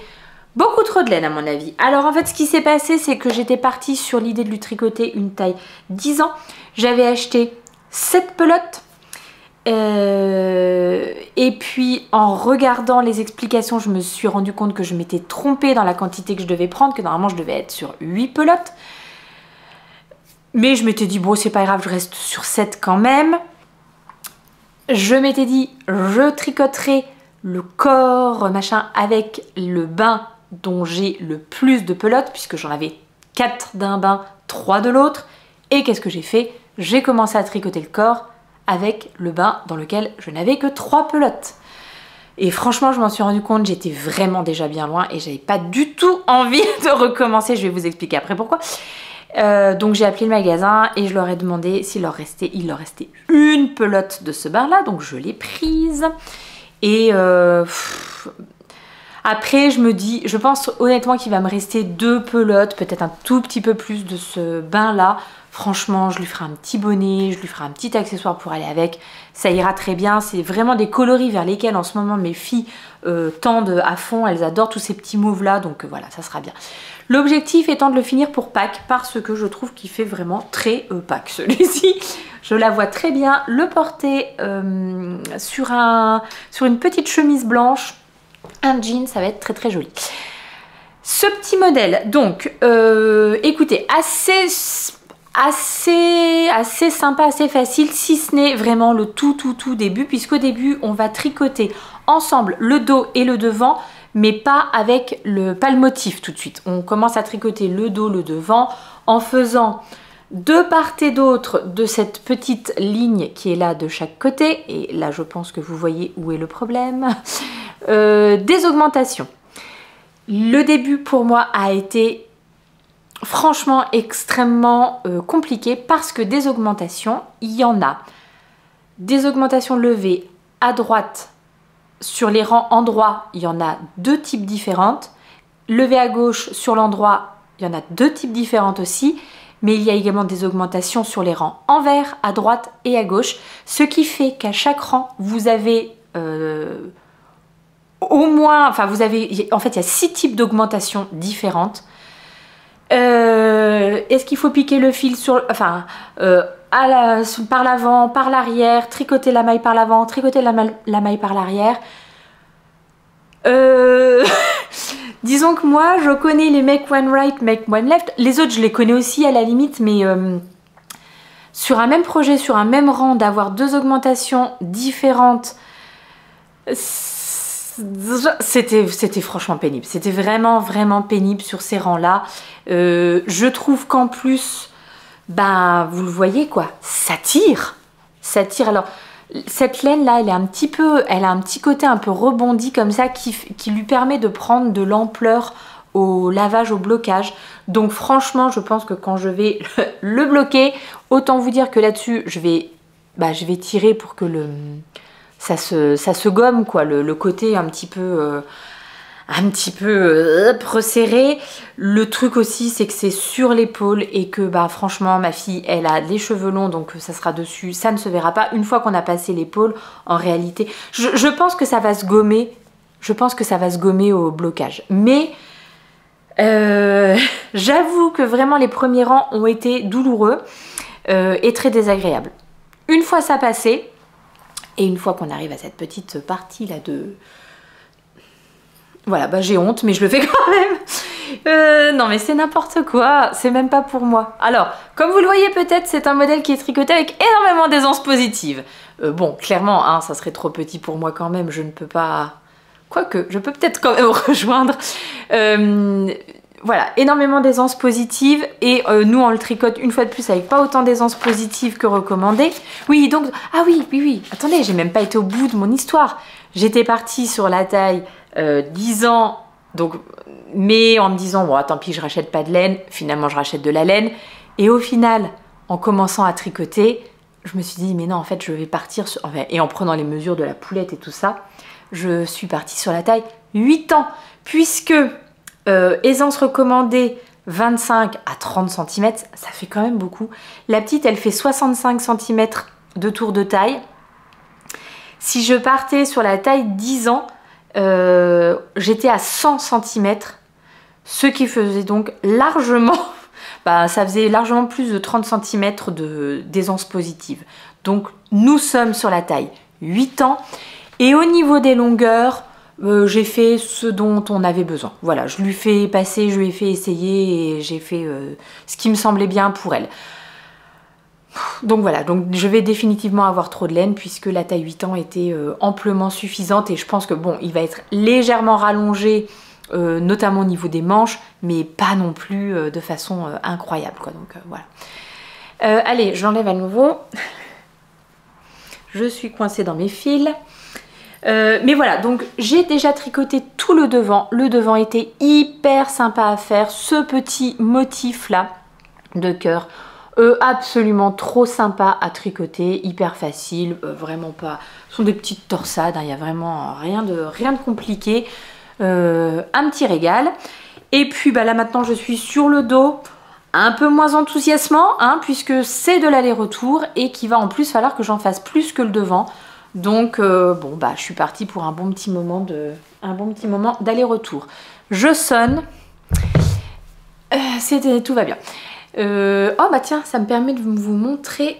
beaucoup trop de laine à mon avis. Alors en fait, ce qui s'est passé, c'est que j'étais partie sur l'idée de lui tricoter une taille 10 ans. J'avais acheté 7 pelotes. Et puis en regardant les explications, je me suis rendu compte que je m'étais trompée dans la quantité que je devais prendre, que normalement je devais être sur 8 pelotes. Mais je m'étais dit, bon, c'est pas grave, je reste sur 7 quand même. Je m'étais dit, je tricoterai le corps, machin, avec le bain dont j'ai le plus de pelotes, puisque j'en avais 4 d'un bain, 3 de l'autre. Et qu'est-ce que j'ai fait? J'ai commencé à tricoter le corps avec le bain dans lequel je n'avais que 3 pelotes. Et franchement, je m'en suis rendu compte, j'étais vraiment déjà bien loin et j'avais pas du tout envie de recommencer. Je vais vous expliquer après pourquoi. Donc j'ai appelé le magasin et je leur ai demandé il leur restait une pelote de ce bain là, donc je l'ai prise. Et après je pense honnêtement qu'il va me rester 2 pelotes, peut-être un tout petit peu plus de ce bain là. Franchement, je lui ferai un petit bonnet, je lui ferai un petit accessoire pour aller avec, ça ira très bien. C'est vraiment des coloris vers lesquels en ce moment mes filles tendent à fond, elles adorent tous ces petits mauves là, donc voilà, ça sera bien. L'objectif étant de le finir pour Pâques, parce que je trouve qu'il fait vraiment très Pâques celui-ci. Je la vois très bien le porter sur une petite chemise blanche, un jean, ça va être très très joli. Ce petit modèle, donc écoutez, assez sympa, assez facile, si ce n'est vraiment le tout début, puisqu'au début on va tricoter ensemble le dos et le devant, mais pas le motif tout de suite. On commence à tricoter le dos, le devant, en faisant de part et d'autre de cette petite ligne qui est là de chaque côté, et là je pense que vous voyez où est le problème, des augmentations. Le début pour moi a été franchement extrêmement compliqué, parce que des augmentations, il y en a. Des augmentations levées à droite, sur les rangs endroits, il y en a 2 types différentes. Levées à gauche sur l'endroit, il y en a 2 types différentes aussi. Mais il y a également des augmentations sur les rangs envers, à droite et à gauche. Ce qui fait qu'à chaque rang, vous avez au moins... Enfin, en fait, il y a 6 types d'augmentations différentes. Est-ce qu'il faut piquer le fil par l'avant, par l'arrière, tricoter la maille par l'avant, tricoter la maille par l'arrière? Disons que moi je connais les make one right, make one left. Les autres je les connais aussi à la limite, mais sur un même projet, sur un même rang, d'avoir 2 augmentations différentes, c'était franchement pénible. C'était vraiment pénible sur ces rangs là. Je trouve qu'en plus, ben vous le voyez quoi, ça tire. Alors Cette laine là, elle a un petit côté un peu rebondi comme ça qui lui permet de prendre de l'ampleur au lavage, au blocage. Donc franchement, je pense que quand je vais le bloquer, autant vous dire que là-dessus, je vais tirer pour que ça se gomme, quoi, le côté un petit peu resserré. Le truc aussi, c'est que c'est sur l'épaule et que franchement, ma fille, elle a les cheveux longs, donc ça sera dessus, ça ne se verra pas. Une fois qu'on a passé l'épaule, en réalité, je pense que ça va se gommer. Je pense que ça va se gommer au blocage. Mais j'avoue que vraiment les premiers rangs ont été douloureux et très désagréables. Une fois ça passé, et une fois qu'on arrive à cette petite partie là de... Voilà, j'ai honte, mais je le fais quand même. Non mais c'est n'importe quoi, c'est même pas pour moi. Alors, comme vous le voyez peut-être, c'est un modèle qui est tricoté avec énormément d'aisance positive. Bon, clairement, hein, ça serait trop petit pour moi quand même, je ne peux pas... Quoique, je peux peut-être quand même rejoindre. Voilà, énormément d'aisance positive et nous on le tricote une fois de plus avec pas autant d'aisance positive que recommandé. Oui, donc, ah oui, attendez, j'ai même pas été au bout de mon histoire. J'étais partie sur la taille 10 ans, donc, mais en me disant, bon, tant pis, je rachète pas de laine. Finalement, je rachète de la laine. Et au final, en commençant à tricoter, je me suis dit, mais non, en fait, je vais partir sur... Enfin, et en prenant les mesures de la poulette et tout ça, je suis partie sur la taille 8 ans, puisque aisance recommandée 25 à 30 cm, ça fait quand même beaucoup. La petite, elle fait 65 cm de tour de taille. Si je partais sur la taille 10 ans, j'étais à 100 cm, ce qui faisait donc largement, ça faisait largement plus de 30 cm d'aisance positive. Donc nous sommes sur la taille 8 ans. Et au niveau des longueurs, j'ai fait ce dont on avait besoin. Voilà, je lui fais passer, je lui ai fait essayer et j'ai fait ce qui me semblait bien pour elle. Donc voilà, donc je vais définitivement avoir trop de laine puisque la taille 8 ans était amplement suffisante et je pense que bon, il va être légèrement rallongé, notamment au niveau des manches, mais pas non plus de façon incroyable, quoi. Donc voilà. Allez, je l'enlève à nouveau. Je suis coincée dans mes fils. Mais voilà, donc j'ai déjà tricoté tout le devant. Le devant était hyper sympa à faire. Ce petit motif là de cœur, absolument trop sympa à tricoter, hyper facile, vraiment pas. Ce sont des petites torsades, hein, il n'y a vraiment rien de compliqué. Un petit régal. Et puis là maintenant je suis sur le dos. Un peu moins enthousiasmant, hein, puisque c'est de l'aller-retour et qu'il va en plus falloir que j'en fasse plus que le devant. Donc bon je suis partie pour un bon petit moment d'aller-retour. Je sonne. Tout va bien. Oh tiens, ça me permet de vous montrer.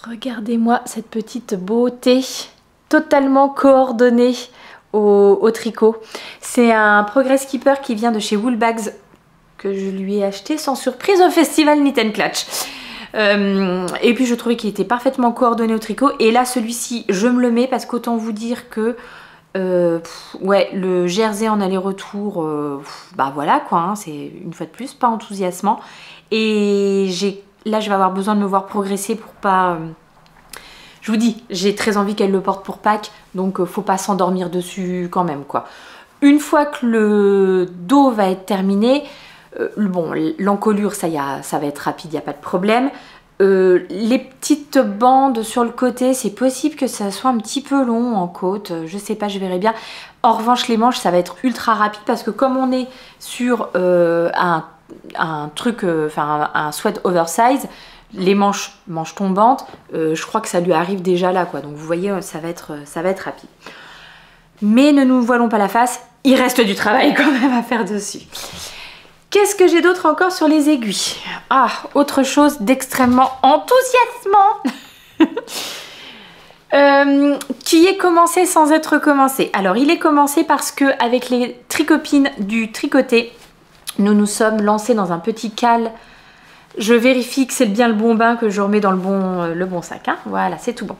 Regardez-moi cette petite beauté totalement coordonnée au tricot. C'est un Progress Keeper qui vient de chez Woolbags que je lui ai acheté sans surprise au festival Knit & Clutch. Et puis je trouvais qu'il était parfaitement coordonné au tricot et là celui-ci je me le mets parce qu'autant vous dire que ouais, le jersey en aller-retour voilà quoi, hein, c'est une fois de plus pas enthousiasmant et là je vais avoir besoin de me voir progresser pour pas je vous dis, j'ai très envie qu'elle le porte pour Pâques, donc faut pas s'endormir dessus quand même quoi. Une fois que le dos va être terminé, bon, l'encolure, ça va être rapide, il n'y a pas de problème. Les petites bandes sur le côté, c'est possible que ça soit un petit peu long en côte, je sais pas, je verrai bien. En revanche, les manches, ça va être ultra rapide parce que comme on est sur un truc, un sweat oversize, les manches tombantes, je crois que ça lui arrive déjà là, quoi. Donc vous voyez, ça va être rapide. Mais ne nous voilons pas la face, il reste du travail quand même à faire dessus. Qu'est-ce que j'ai d'autre encore sur les aiguilles? Ah, autre chose d'extrêmement enthousiasmant qui est commencé sans être commencé. Alors, il est commencé parce que avec les tricopines du tricoté, nous nous sommes lancés dans un petit cal. Je vérifie que c'est bien le bon bain que je remets dans le bon sac. Hein. Voilà, c'est tout bon.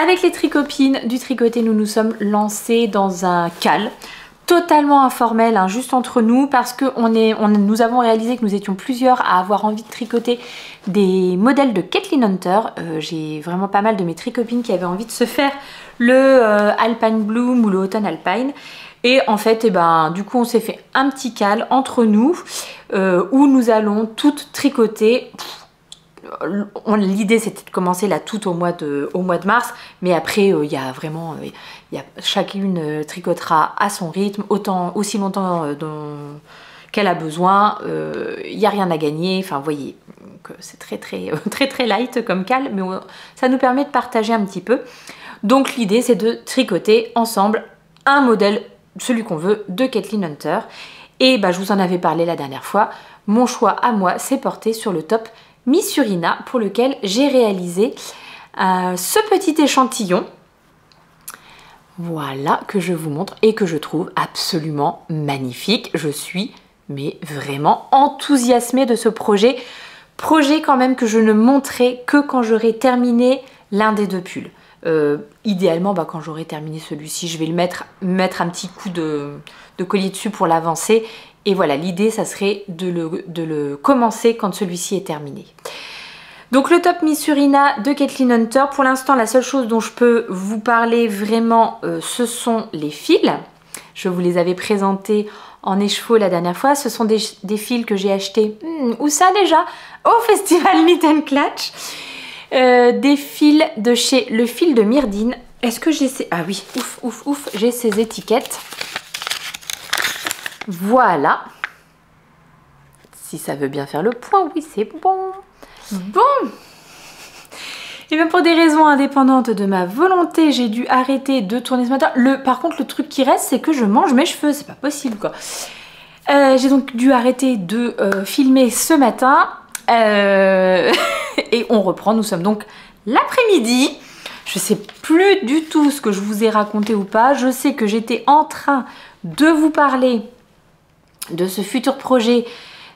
Avec les tricopines du tricoté, nous nous sommes lancés dans un cal. totalement informel, hein, juste entre nous, parce que nous avons réalisé que nous étions plusieurs à avoir envie de tricoter des modèles de Kathleen Hunter. J'ai vraiment pas mal de mes tricopines qui avaient envie de se faire le Alpine Bloom ou le Autumn Alpine. Et en fait, eh ben, du coup, on s'est fait un petit cal entre nous où nous allons toutes tricoter. L'idée c'était de commencer là tout au mois de mars, mais après il y a vraiment chacune tricotera à son rythme, aussi longtemps qu'elle a besoin. Il n'y a rien à gagner, enfin vous voyez que c'est très light comme cal, mais ça nous permet de partager un petit peu. Donc l'idée c'est de tricoter ensemble un modèle, celui qu'on veut, de Kathleen Hunter. Et bah, je vous en avais parlé la dernière fois, mon choix à moi s'est porté sur le top Missurina, pour lequel j'ai réalisé ce petit échantillon, voilà, que je vous montre et que je trouve absolument magnifique. Je suis mais vraiment enthousiasmée de ce projet quand même que je ne montrerai que quand j'aurai terminé l'un des deux pulls. Idéalement, bah, quand j'aurai terminé celui-ci, je vais le mettre un petit coup de collier dessus pour l'avancer. Et voilà, l'idée, ça serait de le commencer quand celui-ci est terminé. Donc le top Missurina de Kathleen Hunter, pour l'instant, la seule chose dont je peux vous parler vraiment, ce sont les fils. Je vous les avais présentés en écheveau la dernière fois. Ce sont des fils que j'ai achetés, où ça déjà, au festival Knit and Clutch. Des fils de chez Le Fil de Myrdine. Est-ce que j'ai ces... Ah oui, ouf, j'ai ces étiquettes. Voilà. Si ça veut bien faire le point, oui, c'est bon. Bon. Et bien pour des raisons indépendantes de ma volonté, j'ai dû arrêter de tourner ce matin. Par contre, le truc qui reste, c'est que je mange mes cheveux. C'est pas possible, quoi. J'ai donc dû arrêter de filmer ce matin. Et on reprend. Nous sommes donc l'après-midi. Je sais plus du tout ce que je vous ai raconté ou pas. Je sais que j'étais en train de vous parler de ce futur projet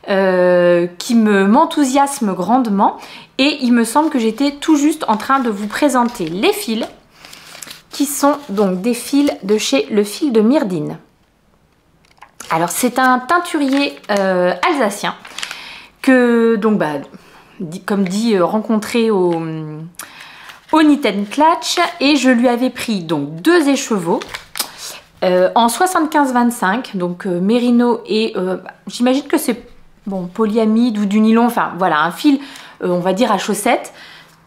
qui m'enthousiasme grandement, et il me semble que j'étais tout juste en train de vous présenter les fils qui sont donc des fils de chez Le Fil de Myrdine. Alors c'est un teinturier alsacien que donc bah, comme dit rencontré au Knit and Clutch, et je lui avais pris donc 2 écheveaux en 75-25, donc mérino et j'imagine que c'est bon, polyamide ou du nylon, enfin voilà, un fil on va dire à chaussettes,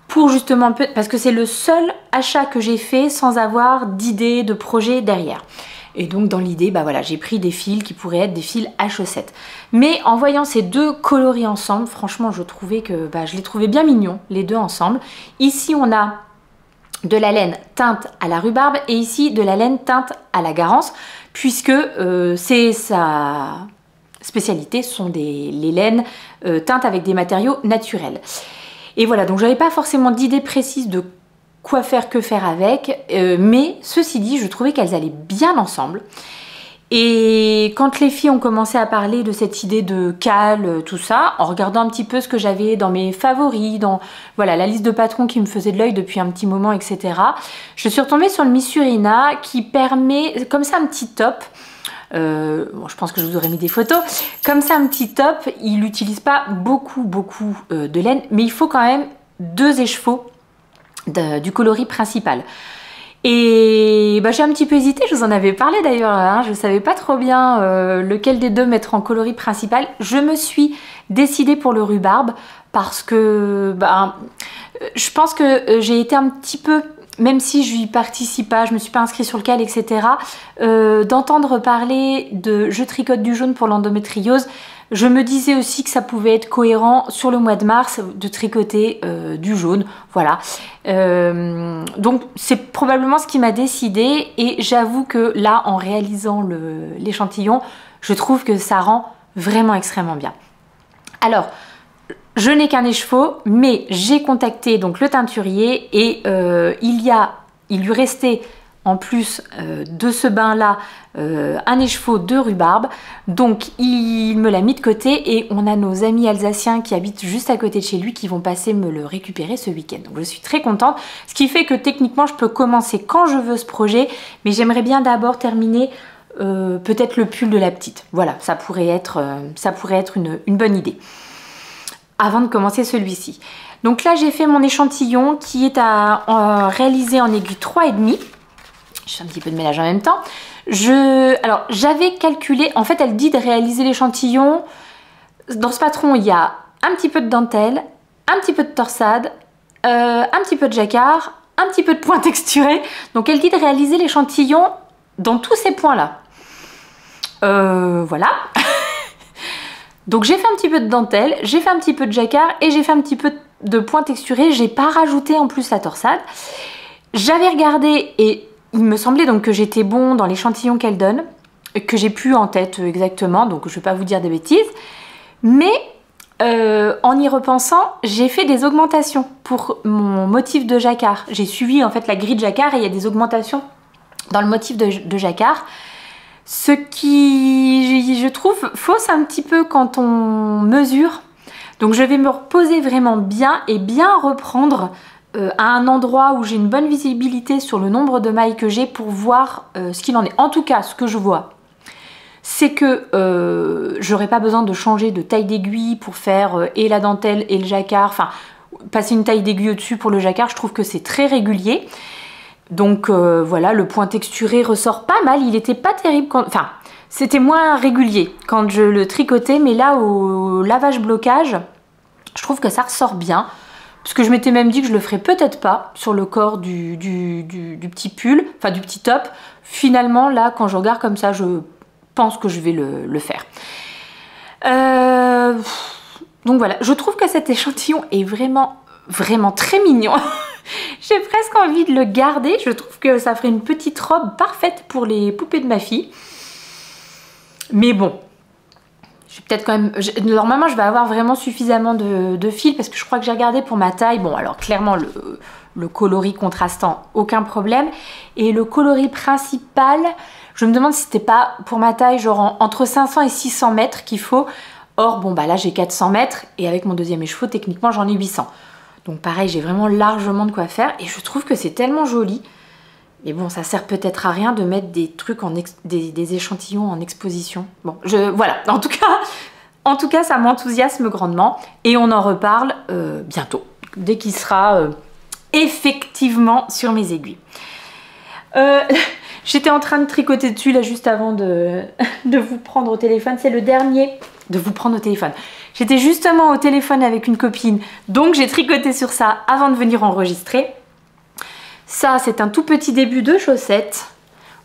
pour justement, parce que c'est le seul achat que j'ai fait sans avoir d'idée, de projet derrière. Et donc dans l'idée, bah voilà, j'ai pris des fils qui pourraient être des fils à chaussettes. Mais en voyant ces deux coloris ensemble, franchement je trouvais que je les trouvais bien mignons, les deux ensemble. Ici on a de la laine teinte à la rhubarbe et ici de la laine teinte à la garance, puisque c'est sa spécialité, ce sont les laines teintes avec des matériaux naturels. Et voilà, donc j'avais pas forcément d'idée précise de quoi faire, que faire avec, mais ceci dit, je trouvais qu'elles allaient bien ensemble. Et quand les filles ont commencé à parler de cette idée de cal, tout ça, en regardant un petit peu ce que j'avais dans mes favoris, dans voilà, la liste de patrons qui me faisait de l'œil depuis un petit moment, etc., je suis retombée sur le Missurina qui permet, comme ça, un petit top. Bon, je pense que je vous aurais mis des photos. Comme ça, un petit top, il n'utilise pas beaucoup de laine, mais il faut quand même 2 écheveaux du coloris principal. Et j'ai un petit peu hésité, je vous en avais parlé d'ailleurs, hein, je ne savais pas trop bien lequel des deux mettre en coloris principal. Je me suis décidée pour le rhubarbe parce que je pense que j'ai été un petit peu, même si je n'y participe pas, je ne me suis pas inscrite sur le cal, etc., d'entendre parler de je tricote du jaune pour l'endométriose. Je me disais aussi que ça pouvait être cohérent sur le mois de mars de tricoter du jaune, voilà. Donc c'est probablement ce qui m'a décidé, et j'avoue que là, en réalisant l'échantillon, je trouve que ça rend vraiment extrêmement bien. Alors, je n'ai qu'un écheveau, mais j'ai contacté donc le teinturier et il lui restait en plus de ce bain-là, un écheveau de rhubarbe. Donc il me l'a mis de côté, et on a nos amis alsaciens qui habitent juste à côté de chez lui qui vont passer me le récupérer ce week-end. Donc je suis très contente, ce qui fait que techniquement je peux commencer quand je veux ce projet, mais j'aimerais bien d'abord terminer peut-être le pull de la petite. Voilà, ça pourrait être une bonne idée. Avant de commencer celui-ci. Donc là, j'ai fait mon échantillon qui est à réaliser en aiguille 3,5. Je fais un petit peu de ménage en même temps. Alors, j'avais calculé, en fait, elle dit de réaliser l'échantillon. Dans ce patron, il y a un petit peu de dentelle, un petit peu de torsade, un petit peu de jacquard, un petit peu de point texturé. Donc, elle dit de réaliser l'échantillon dans tous ces points-là. Voilà. Donc j'ai fait un petit peu de dentelle, j'ai fait un petit peu de jacquard et j'ai fait un petit peu de point texturé. J'ai pas rajouté en plus la torsade. J'avais regardé et il me semblait donc que j'étais bon dans l'échantillon qu'elle donne, que j'ai plus en tête exactement, donc je vais pas vous dire des bêtises. Mais en y repensant, j'ai fait des augmentations pour mon motif de jacquard. J'ai suivi en fait la grille de jacquard et il y a des augmentations dans le motif de jacquard. Ce qui, je trouve, fausse un petit peu quand on mesure. Donc je vais me reposer vraiment bien et bien reprendre à un endroit où j'ai une bonne visibilité sur le nombre de mailles que j'ai pour voir ce qu'il en est. En tout cas, ce que je vois, c'est que j'aurais pas besoin de changer de taille d'aiguille pour faire et la dentelle et le jacquard. Enfin, passer une taille d'aiguille au-dessus pour le jacquard, je trouve que c'est très régulier. Donc voilà, le point texturé ressort pas mal, il n'était pas terrible, enfin c'était moins régulier quand je le tricotais, mais là au lavage blocage, je trouve que ça ressort bien, parce que je m'étais même dit que je le ferais peut-être pas sur le corps du petit pull, enfin du petit top. Finalement là quand je regarde comme ça, je pense que je vais le faire. Donc voilà, je trouve que cet échantillon est vraiment très mignon. J'ai presque envie de le garder. Je trouve que ça ferait une petite robe parfaite pour les poupées de ma fille. Mais bon, je vais peut-être quand même... Normalement, je vais avoir vraiment suffisamment de fil parce que je crois que j'ai regardé pour ma taille. Bon, alors clairement, le coloris contrastant, aucun problème. Et le coloris principal, je me demande si c'était pas pour ma taille, genre entre 500 et 600 mètres qu'il faut. Or, bon, bah là, j'ai 400 mètres et avec mon deuxième écheveau, techniquement, j'en ai 800. Donc pareil, j'ai vraiment largement de quoi faire et je trouve que c'est tellement joli. Mais bon, ça sert peut-être à rien de mettre des trucs des échantillons en exposition. Bon, voilà. En tout cas, ça m'enthousiasme grandement et on en reparle bientôt, dès qu'il sera effectivement sur mes aiguilles. J'étais en train de tricoter dessus là juste avant de vous prendre au téléphone. C'est le dernier de vous prendre au téléphone. J'étais justement au téléphone avec une copine, donc j'ai tricoté sur ça avant de venir enregistrer. Ça, c'est un tout petit début de chaussettes,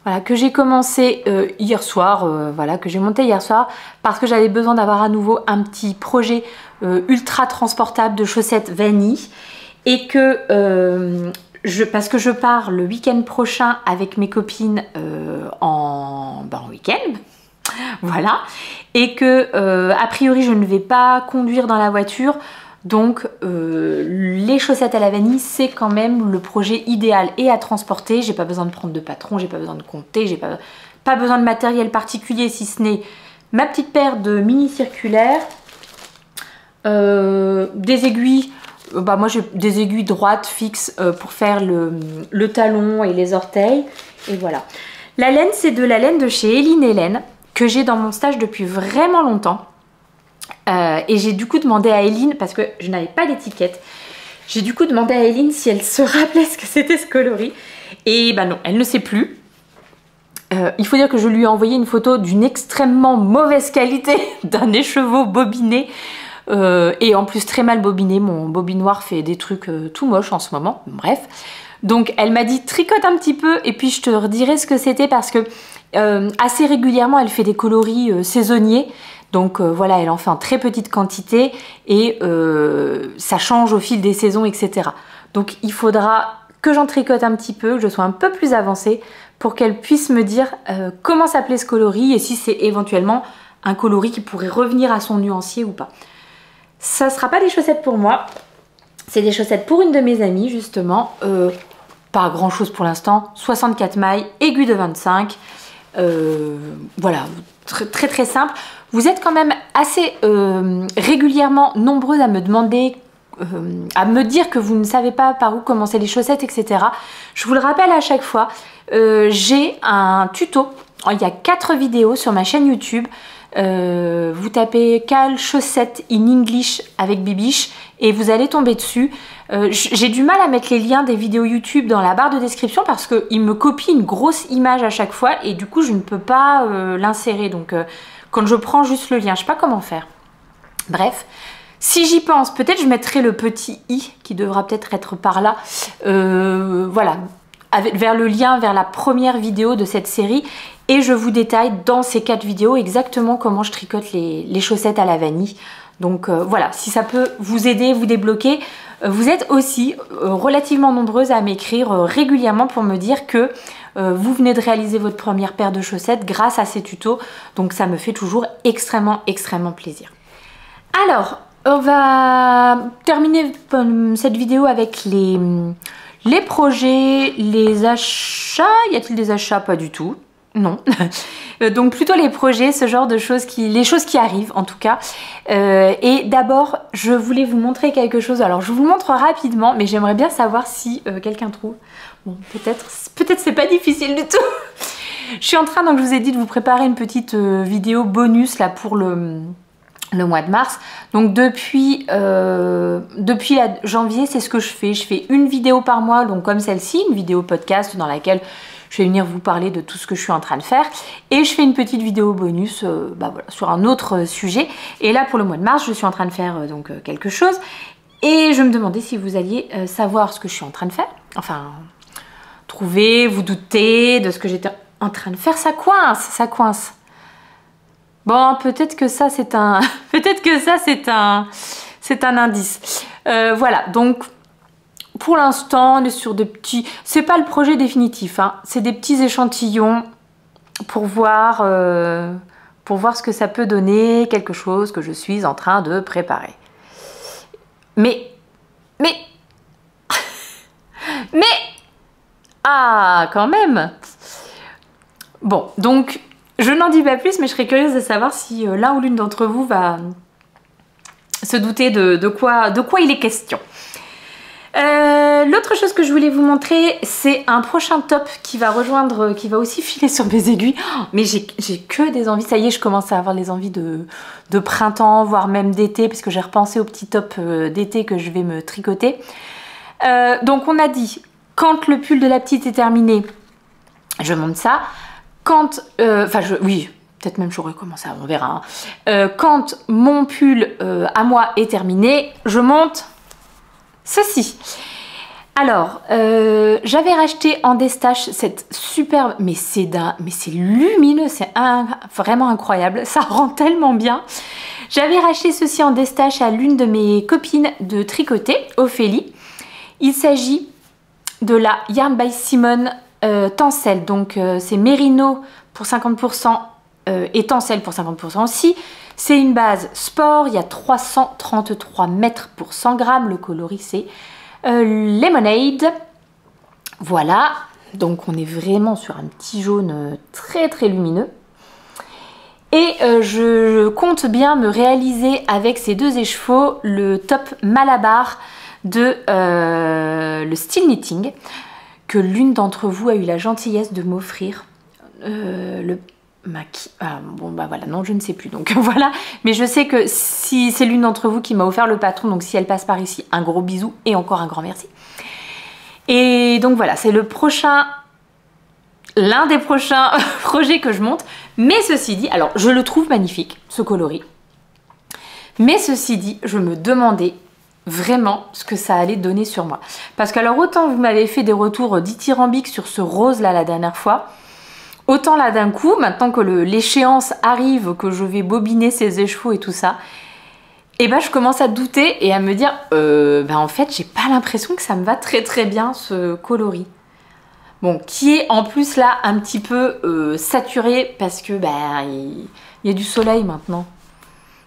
voilà, que j'ai commencé hier soir, voilà, que j'ai monté hier soir, parce que j'avais besoin d'avoir à nouveau un petit projet ultra transportable de chaussettes vanille, et que parce que je pars le week-end prochain avec mes copines en week-end. Voilà, et que a priori je ne vais pas conduire dans la voiture, donc les chaussettes à la vanille c'est quand même le projet idéal et à transporter. J'ai pas besoin de prendre de patron, j'ai pas besoin de compter, j'ai pas besoin de matériel particulier si ce n'est ma petite paire de mini circulaires, des aiguilles. Moi j'ai des aiguilles droites fixes pour faire le talon et les orteils, et voilà. La laine, c'est de la laine de chez Eline Hélène que j'ai dans mon stage depuis vraiment longtemps, et j'ai du coup demandé à Eline, parce que je n'avais pas d'étiquette, j'ai du coup demandé à Eline si elle se rappelait ce que c'était ce coloris, et ben non, elle ne sait plus. Il faut dire que je lui ai envoyé une photo d'une extrêmement mauvaise qualité d'un écheveau bobiné, et en plus très mal bobiné. Mon bobinoir fait des trucs tout moches en ce moment, bref. Donc elle m'a dit tricote un petit peu et puis je te redirai ce que c'était, parce que assez régulièrement elle fait des coloris saisonniers. Donc voilà, elle en fait en très petite quantité et ça change au fil des saisons, etc. Donc il faudra que j'en tricote un petit peu, que je sois un peu plus avancée pour qu'elle puisse me dire comment s'appelait ce coloris et si c'est éventuellement un coloris qui pourrait revenir à son nuancier ou pas. Ça ne sera pas des chaussettes pour moi, c'est des chaussettes pour une de mes amies justement. Pas grand chose pour l'instant, 64 mailles, aiguille de 25, voilà, très simple. Vous êtes quand même assez régulièrement nombreuses à me demander, à me dire que vous ne savez pas par où commencer les chaussettes, etc. Je vous le rappelle à chaque fois, j'ai un tuto il y a 4 vidéos sur ma chaîne YouTube. Vous tapez Cal chaussettes in English avec Bibiche et vous allez tomber dessus. J'ai du mal à mettre les liens des vidéos YouTube dans la barre de description parce qu'il me copie une grosse image à chaque fois et du coup je ne peux pas l'insérer. Donc quand je prends juste le lien, je ne sais pas comment faire. Bref, si j'y pense, peut-être je mettrai le petit i qui devra peut-être être par là. Voilà, vers le lien vers la première vidéo de cette série. Et je vous détaille dans ces 4 vidéos exactement comment je tricote les chaussettes à la vanille. Donc voilà, si ça peut vous aider, vous débloquer. Vous êtes aussi relativement nombreuses à m'écrire régulièrement pour me dire que vous venez de réaliser votre première paire de chaussettes grâce à ces tutos. Donc ça me fait toujours extrêmement plaisir. Alors, on va terminer cette vidéo avec les projets, les achats. Y a-t-il des achats? Pas du tout. Non. Donc plutôt les projets, ce genre de choses, les choses qui arrivent en tout cas. Et d'abord, je voulais vous montrer quelque chose. Alors je vous le montre rapidement, mais j'aimerais bien savoir si quelqu'un trouve. Bon, peut-être c'est pas difficile du tout. Je suis en train, donc je vous ai dit de vous préparer une petite vidéo bonus là pour le mois de mars. Donc depuis janvier, c'est ce que je fais. Je fais une vidéo par mois, donc comme celle-ci, une vidéo podcast dans laquelle je vais venir vous parler de tout ce que je suis en train de faire. Et je fais une petite vidéo bonus voilà, sur un autre sujet. Et là, pour le mois de mars, je suis en train de faire quelque chose. Et je me demandais si vous alliez savoir ce que je suis en train de faire. Enfin, trouver, vous douter de ce que j'étais en train de faire. Ça coince, ça coince. Bon, peut-être que ça, c'est un... peut-être que ça, c'est un indice. Voilà, donc... Pour l'instant, on est sur des petits... C'est pas le projet définitif, hein. C'est des petits échantillons pour voir ce que ça peut donner, quelque chose que je suis en train de préparer. Mais... Ah, quand même. Bon, donc, je n'en dis pas plus, mais je serais curieuse de savoir si l'un ou l'une d'entre vous va se douter de quoi il est question. L'autre chose que je voulais vous montrer, c'est un prochain top qui va aussi filer sur mes aiguilles. Oh, mais j'ai que des envies, ça y est, je commence à avoir les envies de printemps, voire même d'été, parce que j'ai repensé au petit top d'été que je vais me tricoter. Donc on a dit, quand le pull de la petite est terminé, je monte ça. Quand, oui, peut-être même j'aurais commencé, on verra. Hein. Quand mon pull à moi est terminé, je monte ceci. Alors, j'avais racheté en destache cette superbe, mais c'est lumineux, c'est vraiment incroyable, ça rend tellement bien. J'avais racheté ceci en destache à l'une de mes copines de tricoter, Ophélie. Il s'agit de la Yarn by Simone Tencel, donc c'est Mérino pour 50% et Tencel pour 50% aussi. C'est une base sport, il y a 333 mètres pour 100 grammes, le coloris c'est Lemonade. Voilà, donc on est vraiment sur un petit jaune très lumineux. Et je compte bien me réaliser avec ces 2 échevaux le top Malabar de le style knitting que l'une d'entre vous a eu la gentillesse de m'offrir. Bon bah voilà, non je ne sais plus, donc voilà, mais je sais que si c'est l'une d'entre vous qui m'a offert le patron, donc si elle passe par ici, un gros bisou et encore un grand merci. Et donc voilà, c'est l'un des prochains projets que je monte, mais ceci dit, alors je le trouve magnifique ce coloris, mais ceci dit, je me demandais vraiment ce que ça allait donner sur moi, parce que alors autant vous m'avez fait des retours dithyrambiques sur ce rose là la dernière fois, autant là d'un coup, maintenant que l'échéance arrive, que je vais bobiner ces échevaux et tout ça, et ben je commence à douter et à me dire, en fait j'ai pas l'impression que ça me va très bien ce coloris. Bon, qui est en plus là un petit peu saturé parce que il y a du soleil maintenant.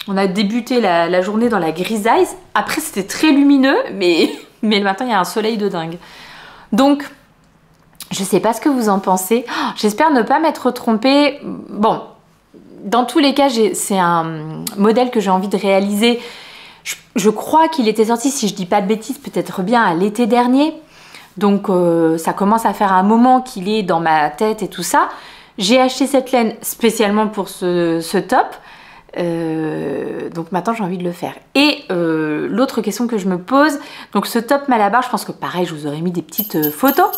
On a débuté la journée dans la grisaille, après c'était très lumineux, mais maintenant il y a un soleil de dingue. Donc... je sais pas ce que vous en pensez. Oh, j'espère ne pas m'être trompée. Bon, dans tous les cas, c'est un modèle que j'ai envie de réaliser. Je crois qu'il était sorti, si je dis pas de bêtises, peut-être bien à l'été dernier. Donc ça commence à faire un moment qu'il est dans ma tête et tout ça. J'ai acheté cette laine spécialement pour ce top. Donc maintenant j'ai envie de le faire. Et l'autre question que je me pose, donc ce top Malabar, je pense que pareil je vous aurais mis des petites photos.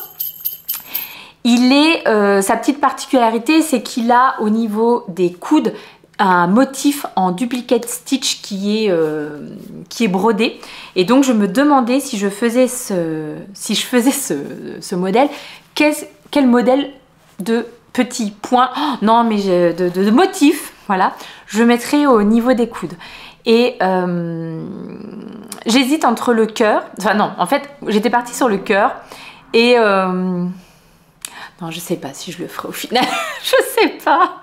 Sa petite particularité, c'est qu'il a au niveau des coudes un motif en duplicate stitch qui est brodé. Et donc je me demandais si je faisais ce modèle, quel modèle de petits points, oh, non mais de motifs, voilà, je mettrai au niveau des coudes. Et j'hésite entre le cœur, enfin non, en fait j'étais partie sur le cœur et non, je sais pas si je le ferai au final. Je sais pas.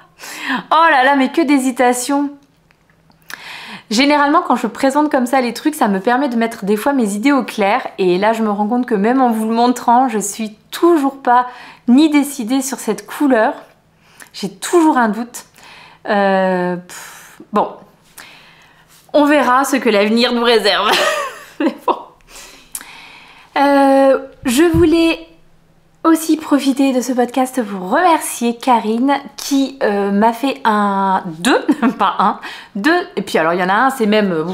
Oh là là, mais que d'hésitation. Généralement, quand je présente comme ça les trucs, ça me permet de mettre des fois mes idées au clair. Et là, je me rends compte que même en vous le montrant, je suis toujours pas ni décidée sur cette couleur. J'ai toujours un doute. Bon, on verra ce que l'avenir nous réserve. Mais bon. Je voulais aussi profiter de ce podcast pour remercier Karine qui m'a fait deux, et puis alors il y en a un, c'est même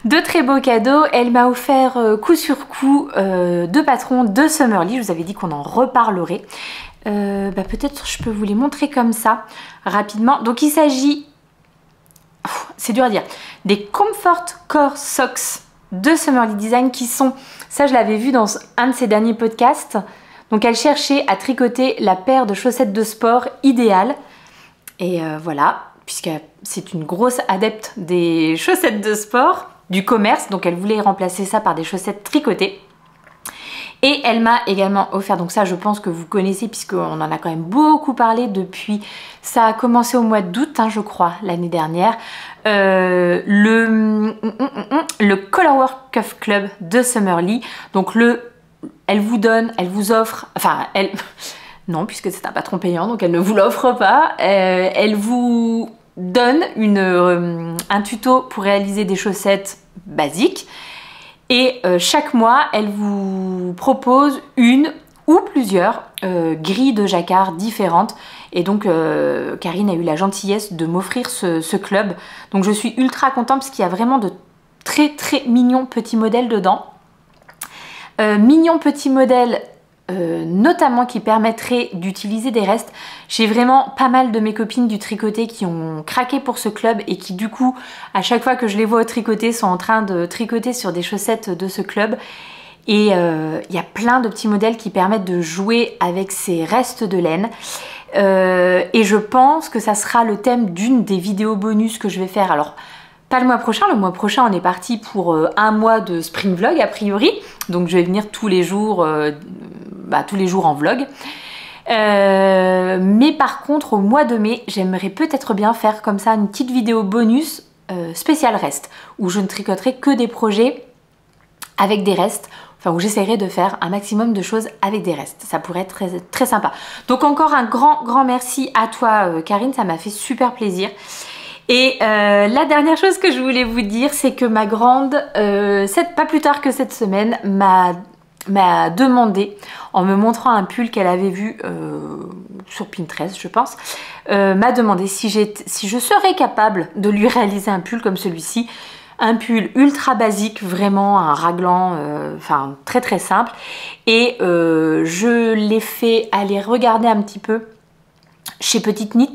deux très beaux cadeaux. Elle m'a offert coup sur coup deux patrons de Summerly, je vous avais dit qu'on en reparlerait. Peut-être je peux vous les montrer comme ça rapidement. Donc il s'agit, c'est dur à dire, des Comfort Core Socks de Summerly Design qui sont, ça je l'avais vu dans un de ses derniers podcasts. Donc elle cherchait à tricoter la paire de chaussettes de sport idéale. Et voilà, puisque c'est une grosse adepte des chaussettes de sport, du commerce. Donc elle voulait remplacer ça par des chaussettes tricotées. Et elle m'a également offert, donc ça je pense que vous connaissez puisqu'on en a quand même beaucoup parlé depuis, ça a commencé au mois d'août hein, je crois, l'année dernière, le Colorwork Cuff Club de Summerly. Donc elle vous offre, enfin elle, non puisque c'est un patron payant donc elle ne vous l'offre pas, elle vous donne un tuto pour réaliser des chaussettes basiques et chaque mois elle vous propose une ou plusieurs grilles de jacquard différentes et donc Karine a eu la gentillesse de m'offrir ce club, donc je suis ultra contente parce qu'il y a vraiment de très très mignons petits modèles dedans. Mignon petit modèle notamment qui permettrait d'utiliser des restes. J'ai vraiment pas mal de mes copines du tricoté qui ont craqué pour ce club et qui du coup à chaque fois que je les vois au tricoté sont en train de tricoter sur des chaussettes de ce club. Et il y a plein de petits modèles qui permettent de jouer avec ces restes de laine. Et je pense que ça sera le thème d'une des vidéos bonus que je vais faire. Alors pas le mois prochain on est parti pour un mois de spring vlog a priori, donc je vais venir tous les jours en vlog. Mais par contre au mois de mai, j'aimerais peut-être bien faire comme ça une petite vidéo bonus spéciale reste, où je ne tricoterai que des projets avec des restes, enfin où j'essaierai de faire un maximum de choses avec des restes. Ça pourrait être très, très sympa. Donc encore un grand merci à toi Karine, ça m'a fait super plaisir. Et la dernière chose que je voulais vous dire, c'est que ma grande, pas plus tard que cette semaine, m'a demandé, en me montrant un pull qu'elle avait vu sur Pinterest, je pense, m'a demandé si je serais capable de lui réaliser un pull comme celui-ci. Un pull ultra basique, vraiment un raglan, enfin très très simple. Et je l'ai fait aller regarder un petit peu chez Petite Knit.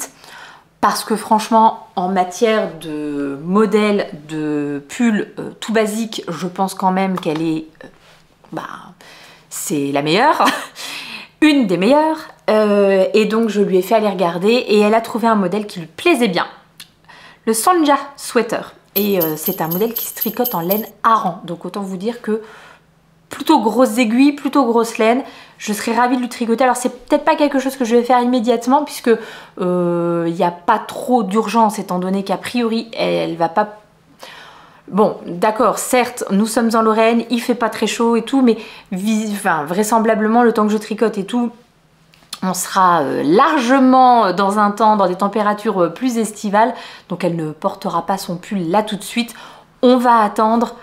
Parce que franchement, en matière de modèle de pull tout basique, je pense quand même qu'elle est, c'est la meilleure, une des meilleures. Et donc je lui ai fait aller regarder et elle a trouvé un modèle qui lui plaisait bien. Le Sanja Sweater. Et c'est un modèle qui se tricote en laine hareng. Donc autant vous dire que plutôt grosses aiguilles, plutôt grosse laine. Je serais ravie de lui tricoter. Alors c'est peut-être pas quelque chose que je vais faire immédiatement puisque il n'y a pas trop d'urgence étant donné qu'a priori elle va pas... Bon d'accord, certes nous sommes en Lorraine, il fait pas très chaud et tout, mais vraisemblablement le temps que je tricote et tout, on sera largement dans un temps, dans des températures plus estivales, donc elle ne portera pas son pull là tout de suite. On va attendre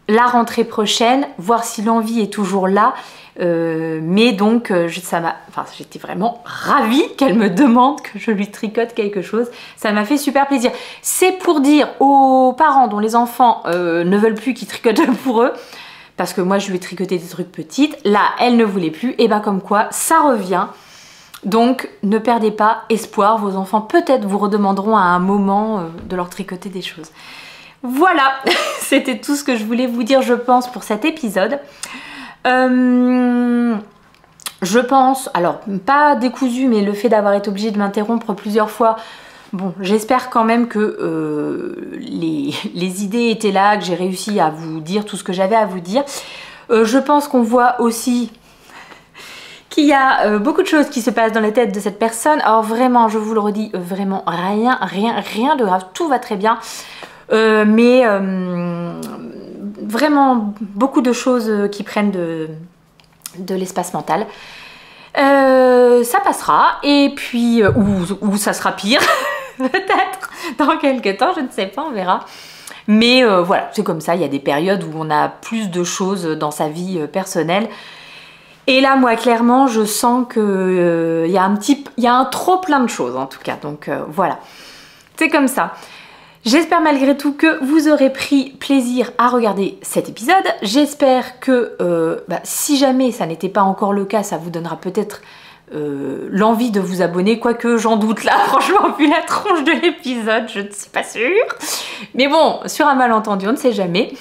la rentrée prochaine, voir si l'envie est toujours là. Mais donc, j'étais vraiment ravie qu'elle me demande que je lui tricote quelque chose. Ça m'a fait super plaisir. C'est pour dire aux parents dont les enfants ne veulent plus qu'ils tricotent pour eux, parce que moi je lui ai tricoté des trucs petites. Là, elle ne voulait plus. Et ben comme quoi, ça revient. Donc, ne perdez pas espoir. Vos enfants peut-être vous redemanderont à un moment de leur tricoter des choses. Voilà, c'était tout ce que je voulais vous dire, je pense, pour cet épisode. Je pense, alors pas décousu, mais le fait d'avoir été obligée de m'interrompre plusieurs fois, bon, j'espère quand même que les idées étaient là, que j'ai réussi à vous dire tout ce que j'avais à vous dire. Je pense qu'on voit aussi qu'il y a beaucoup de choses qui se passent dans la tête de cette personne. Alors vraiment, je vous le redis, vraiment rien de grave, tout va très bien. Mais vraiment beaucoup de choses qui prennent de l'espace mental. Ça passera, et puis ou ça sera pire peut-être dans quelques temps, je ne sais pas, on verra. Mais voilà, c'est comme ça, il y a des périodes où on a plus de choses dans sa vie personnelle. Et là, moi, clairement, je sens que il y a un trop plein de choses en tout cas. Donc voilà, c'est comme ça. J'espère malgré tout que vous aurez pris plaisir à regarder cet épisode. J'espère que si jamais ça n'était pas encore le cas, ça vous donnera peut-être l'envie de vous abonner. Quoique j'en doute là, franchement, vu la tronche de l'épisode, je ne suis pas sûre. Mais bon, sur un malentendu, on ne sait jamais.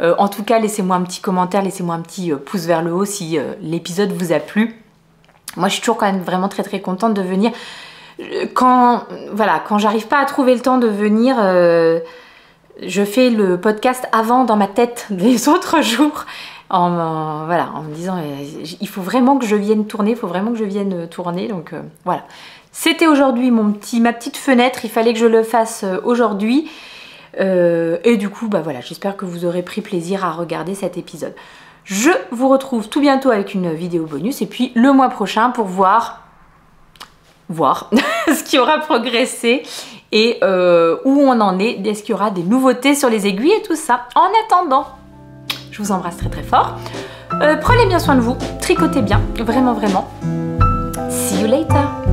En tout cas, laissez-moi un petit commentaire, laissez-moi un petit pouce vers le haut si l'épisode vous a plu. Moi, je suis toujours quand même vraiment très contente de venir. Quand j'arrive pas à trouver le temps de venir, je fais le podcast avant dans ma tête des autres jours en me disant il faut vraiment que je vienne tourner, donc voilà. C'était aujourd'hui ma petite fenêtre, il fallait que je le fasse aujourd'hui et du coup voilà, j'espère que vous aurez pris plaisir à regarder cet épisode. Je vous retrouve tout bientôt avec une vidéo bonus et puis le mois prochain pour voir ce qui aura progressé et où on en est, est-ce qu'il y aura des nouveautés sur les aiguilles et tout ça. En attendant, je vous embrasse très fort, prenez bien soin de vous, tricotez bien, vraiment. See you later.